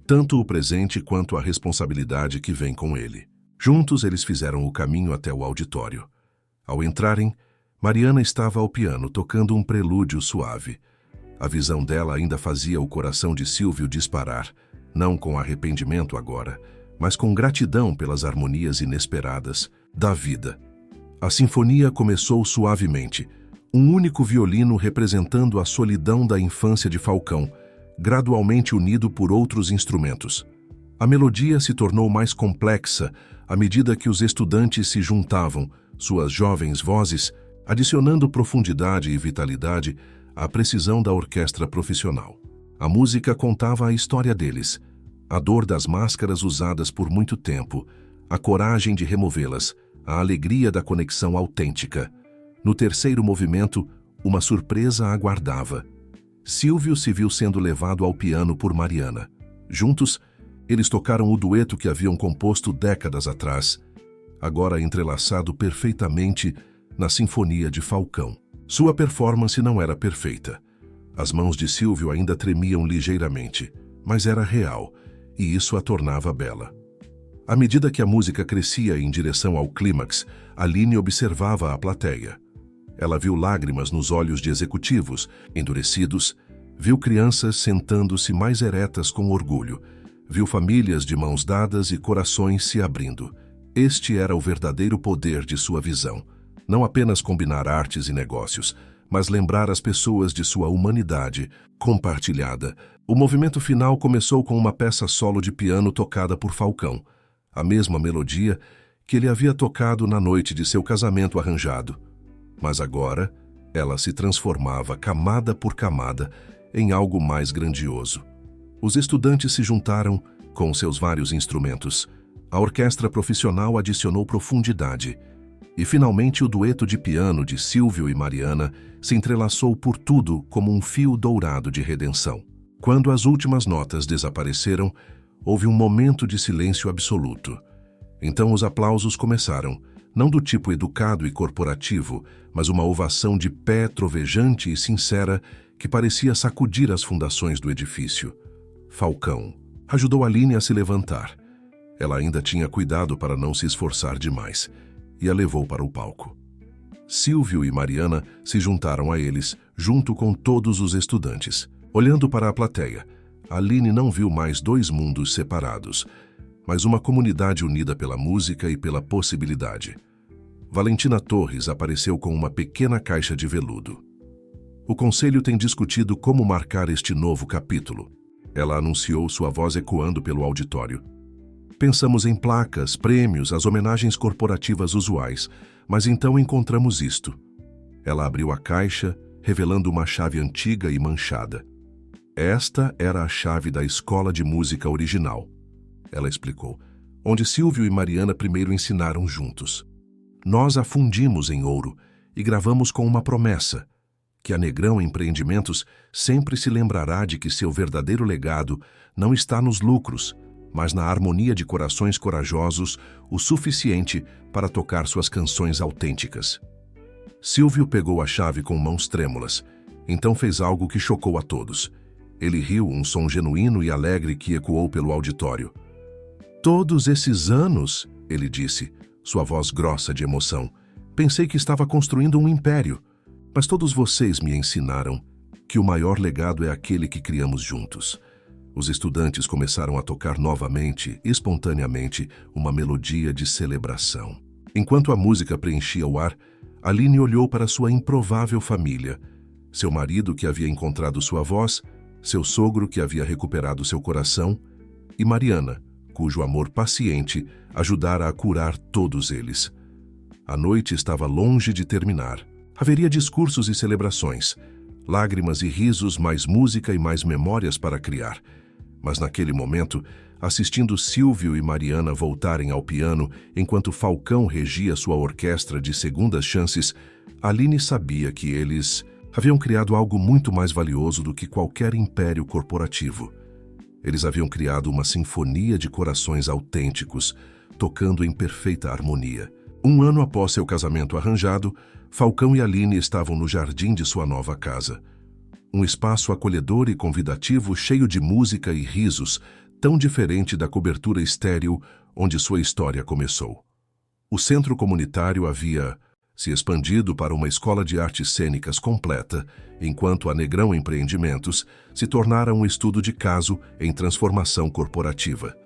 tanto o presente quanto a responsabilidade que vem com ele. Juntos eles fizeram o caminho até o auditório. Ao entrarem, Mariana estava ao piano tocando um prelúdio suave. A visão dela ainda fazia o coração de Silvio disparar, não com arrependimento agora, mas com gratidão pelas harmonias inesperadas da vida. A sinfonia começou suavemente, um único violino representando a solidão da infância de Falcão, gradualmente unido por outros instrumentos. A melodia se tornou mais complexa à medida que os estudantes se juntavam, suas jovens vozes, adicionando profundidade e vitalidade à precisão da orquestra profissional. A música contava a história deles, a dor das máscaras usadas por muito tempo, a coragem de removê-las, a alegria da conexão autêntica. No terceiro movimento, uma surpresa aguardava. Silvio se viu sendo levado ao piano por Mariana. Juntos, eles tocaram o dueto que haviam composto décadas atrás, agora entrelaçado perfeitamente na Sinfonia de Falcão. Sua performance não era perfeita. As mãos de Silvio ainda tremiam ligeiramente, mas era real, e isso a tornava bela. À medida que a música crescia em direção ao clímax, Aline observava a plateia. Ela viu lágrimas nos olhos de executivos, endurecidos, viu crianças sentando-se mais eretas com orgulho, viu famílias de mãos dadas e corações se abrindo. Este era o verdadeiro poder de sua visão. Não apenas combinar artes e negócios, mas lembrar as pessoas de sua humanidade compartilhada. O movimento final começou com uma peça solo de piano tocada por Falcão, a mesma melodia que ele havia tocado na noite de seu casamento arranjado. Mas agora, ela se transformava camada por camada em algo mais grandioso. Os estudantes se juntaram com seus vários instrumentos. A orquestra profissional adicionou profundidade. E finalmente o dueto de piano de Silvio e Mariana se entrelaçou por tudo como um fio dourado de redenção. Quando as últimas notas desapareceram, houve um momento de silêncio absoluto. Então os aplausos começaram, não do tipo educado e corporativo, mas uma ovação de pé trovejante e sincera que parecia sacudir as fundações do edifício. Falcão ajudou Aline a se levantar. Ela ainda tinha cuidado para não se esforçar demais, e a levou para o palco. Silvio e Mariana se juntaram a eles, junto com todos os estudantes. Olhando para a plateia, Aline não viu mais dois mundos separados, mas uma comunidade unida pela música e pela possibilidade. Valentina Torres apareceu com uma pequena caixa de veludo. O conselho tem discutido como marcar este novo capítulo. Ela anunciou, sua voz ecoando pelo auditório. Pensamos em placas, prêmios, as homenagens corporativas usuais, mas então encontramos isto. Ela abriu a caixa, revelando uma chave antiga e manchada. Esta era a chave da escola de música original, ela explicou, onde Silvio e Mariana primeiro ensinaram juntos. Nós a fundimos em ouro e gravamos com uma promessa, que a Negrão Empreendimentos sempre se lembrará de que seu verdadeiro legado não está nos lucros, mas na harmonia de corações corajosos o suficiente para tocar suas canções autênticas. Silvio pegou a chave com mãos trêmulas, então fez algo que chocou a todos. Ele riu, um som genuíno e alegre que ecoou pelo auditório. Todos esses anos, ele disse, sua voz grossa de emoção, pensei que estava construindo um império, mas todos vocês me ensinaram que o maior legado é aquele que criamos juntos. Os estudantes começaram a tocar novamente, espontaneamente, uma melodia de celebração. Enquanto a música preenchia o ar, Aline olhou para sua improvável família. Seu marido, que havia encontrado sua voz, seu sogro, que havia recuperado seu coração, e Mariana, cujo amor paciente ajudara a curar todos eles. A noite estava longe de terminar. Haveria discursos e celebrações, lágrimas e risos, mais música e mais memórias para criar. Mas naquele momento, assistindo Silvio e Mariana voltarem ao piano enquanto Falcão regia sua orquestra de segundas chances, Aline sabia que eles haviam criado algo muito mais valioso do que qualquer império corporativo. Eles haviam criado uma sinfonia de corações autênticos, tocando em perfeita harmonia. Um ano após seu casamento arranjado, Falcão e Aline estavam no jardim de sua nova casa. Um espaço acolhedor e convidativo, cheio de música e risos, tão diferente da cobertura estéril onde sua história começou. O centro comunitário havia se expandido para uma escola de artes cênicas completa, enquanto a Negrão Empreendimentos se tornara um estudo de caso em transformação corporativa.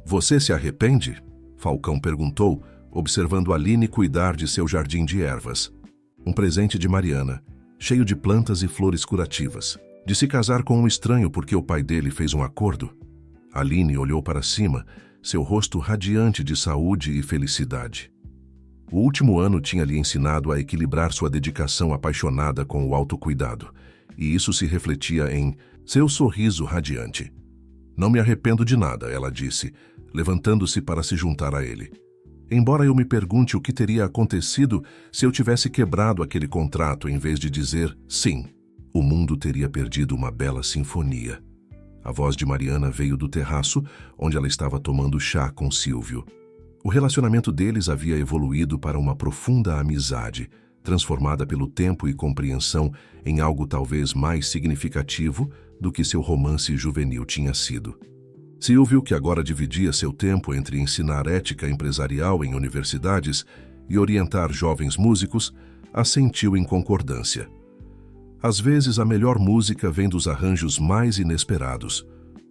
"Você se arrepende?" Falcão perguntou, observando Aline cuidar de seu jardim de ervas. Um presente de Mariana, cheio de plantas e flores curativas. De se casar com um estranho porque o pai dele fez um acordo? Aline olhou para cima, seu rosto radiante de saúde e felicidade. O último ano tinha lhe ensinado a equilibrar sua dedicação apaixonada com o autocuidado, e isso se refletia em seu sorriso radiante. "Não me arrependo de nada", ela disse, levantando-se para se juntar a ele. "Embora eu me pergunte o que teria acontecido se eu tivesse quebrado aquele contrato em vez de dizer sim, o mundo teria perdido uma bela sinfonia." A voz de Mariana veio do terraço, onde ela estava tomando chá com Silvio. O relacionamento deles havia evoluído para uma profunda amizade, transformada pelo tempo e compreensão em algo talvez mais significativo do que seu romance juvenil tinha sido. Silvio, que agora dividia seu tempo entre ensinar ética empresarial em universidades e orientar jovens músicos, assentiu em concordância. Às vezes, a melhor música vem dos arranjos mais inesperados.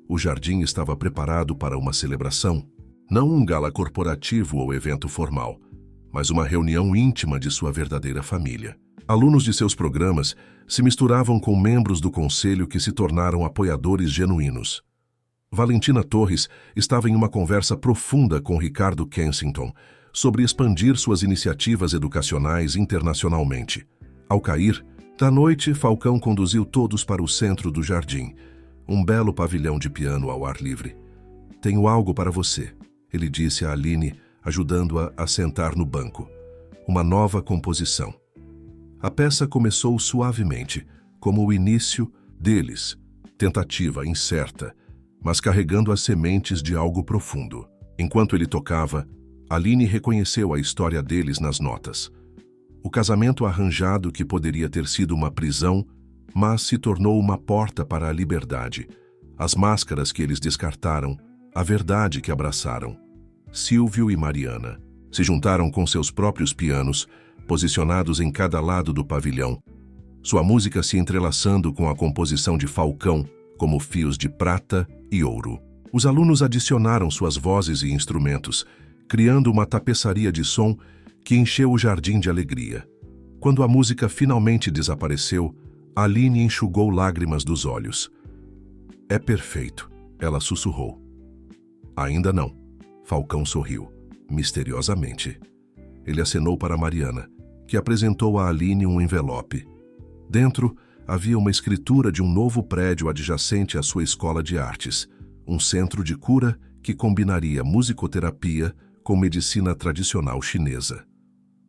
O jardim estava preparado para uma celebração, não um gala corporativo ou evento formal, mas uma reunião íntima de sua verdadeira família. Alunos de seus programas se misturavam com membros do conselho que se tornaram apoiadores genuínos. Valentina Torres estava em uma conversa profunda com Ricardo Kensington sobre expandir suas iniciativas educacionais internacionalmente. Ao cair da noite, Falcão conduziu todos para o centro do jardim, um belo pavilhão de piano ao ar livre. "Tenho algo para você", ele disse a Aline, ajudando-a a sentar no banco. Uma nova composição. A peça começou suavemente, como o início deles, tentativa incerta, mas carregando as sementes de algo profundo. Enquanto ele tocava, Aline reconheceu a história deles nas notas. O casamento arranjado que poderia ter sido uma prisão, mas se tornou uma porta para a liberdade. As máscaras que eles descartaram, a verdade que abraçaram. Silvio e Mariana se juntaram com seus próprios pianos, posicionados em cada lado do pavilhão, sua música se entrelaçando com a composição de Falcão, como fios de prata e ouro. Os alunos adicionaram suas vozes e instrumentos, criando uma tapeçaria de som que encheu o jardim de alegria. Quando a música finalmente desapareceu, Aline enxugou lágrimas dos olhos. "É perfeito", ela sussurrou. "Ainda não", Falcão sorriu, misteriosamente. Ele acenou para Mariana, que apresentou a Aline um envelope. Dentro havia uma escritura de um novo prédio adjacente à sua escola de artes, um centro de cura que combinaria musicoterapia com medicina tradicional chinesa.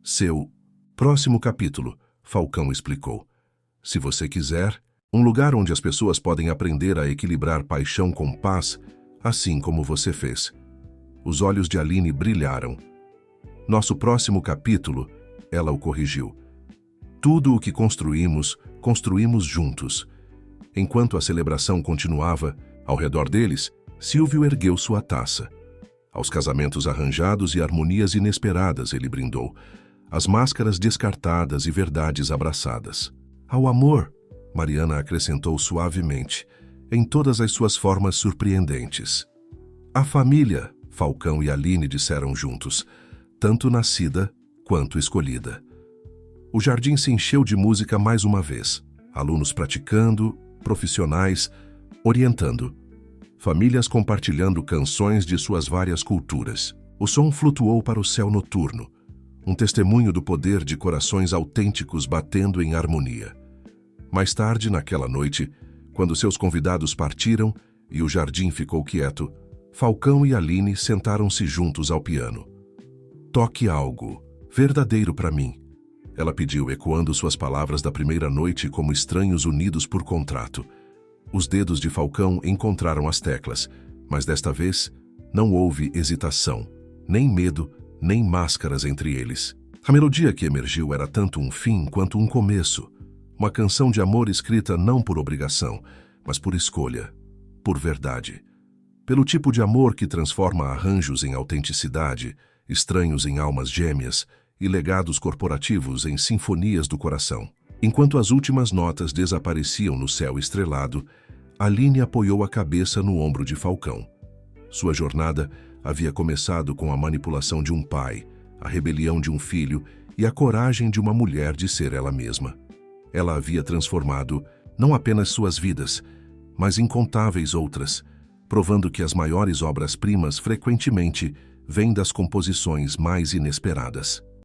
"Seu próximo capítulo", Falcão explicou. "Se você quiser, um lugar onde as pessoas podem aprender a equilibrar paixão com paz, assim como você fez." Os olhos de Aline brilharam. "Nosso próximo capítulo", ela o corrigiu. "Tudo o que construímos, construímos juntos." Enquanto a celebração continuava, ao redor deles, Silvio ergueu sua taça. "Aos casamentos arranjados e harmonias inesperadas", ele brindou. "As máscaras descartadas e verdades abraçadas." "Ao amor", Mariana acrescentou suavemente, em todas as suas formas surpreendentes. "A família", Falcão e Aline disseram juntos, tanto nascida quanto escolhida. O jardim se encheu de música mais uma vez. Alunos praticando, profissionais orientando. Famílias compartilhando canções de suas várias culturas. O som flutuou para o céu noturno, um testemunho do poder de corações autênticos batendo em harmonia. Mais tarde, naquela noite, quando seus convidados partiram e o jardim ficou quieto, Falcão e Aline sentaram-se juntos ao piano. "Toque algo verdadeiro para mim", ela pediu, ecoando suas palavras da primeira noite como estranhos unidos por contrato. Os dedos de Falcão encontraram as teclas, mas desta vez não houve hesitação, nem medo, nem máscaras entre eles. A melodia que emergiu era tanto um fim quanto um começo, Uma canção de amor escrita não por obrigação, mas por escolha, por verdade. Pelo tipo de amor que transforma arranjos em autenticidade, estranhos em almas gêmeas e legados corporativos em sinfonias do coração. Enquanto as últimas notas desapareciam no céu estrelado, Aline apoiou a cabeça no ombro de Falcão. Sua jornada havia começado com a manipulação de um pai, a rebelião de um filho e a coragem de uma mulher de ser ela mesma. Ela havia transformado não apenas suas vidas, mas incontáveis outras, provando que as maiores obras-primas frequentemente vêm das composições mais inesperadas.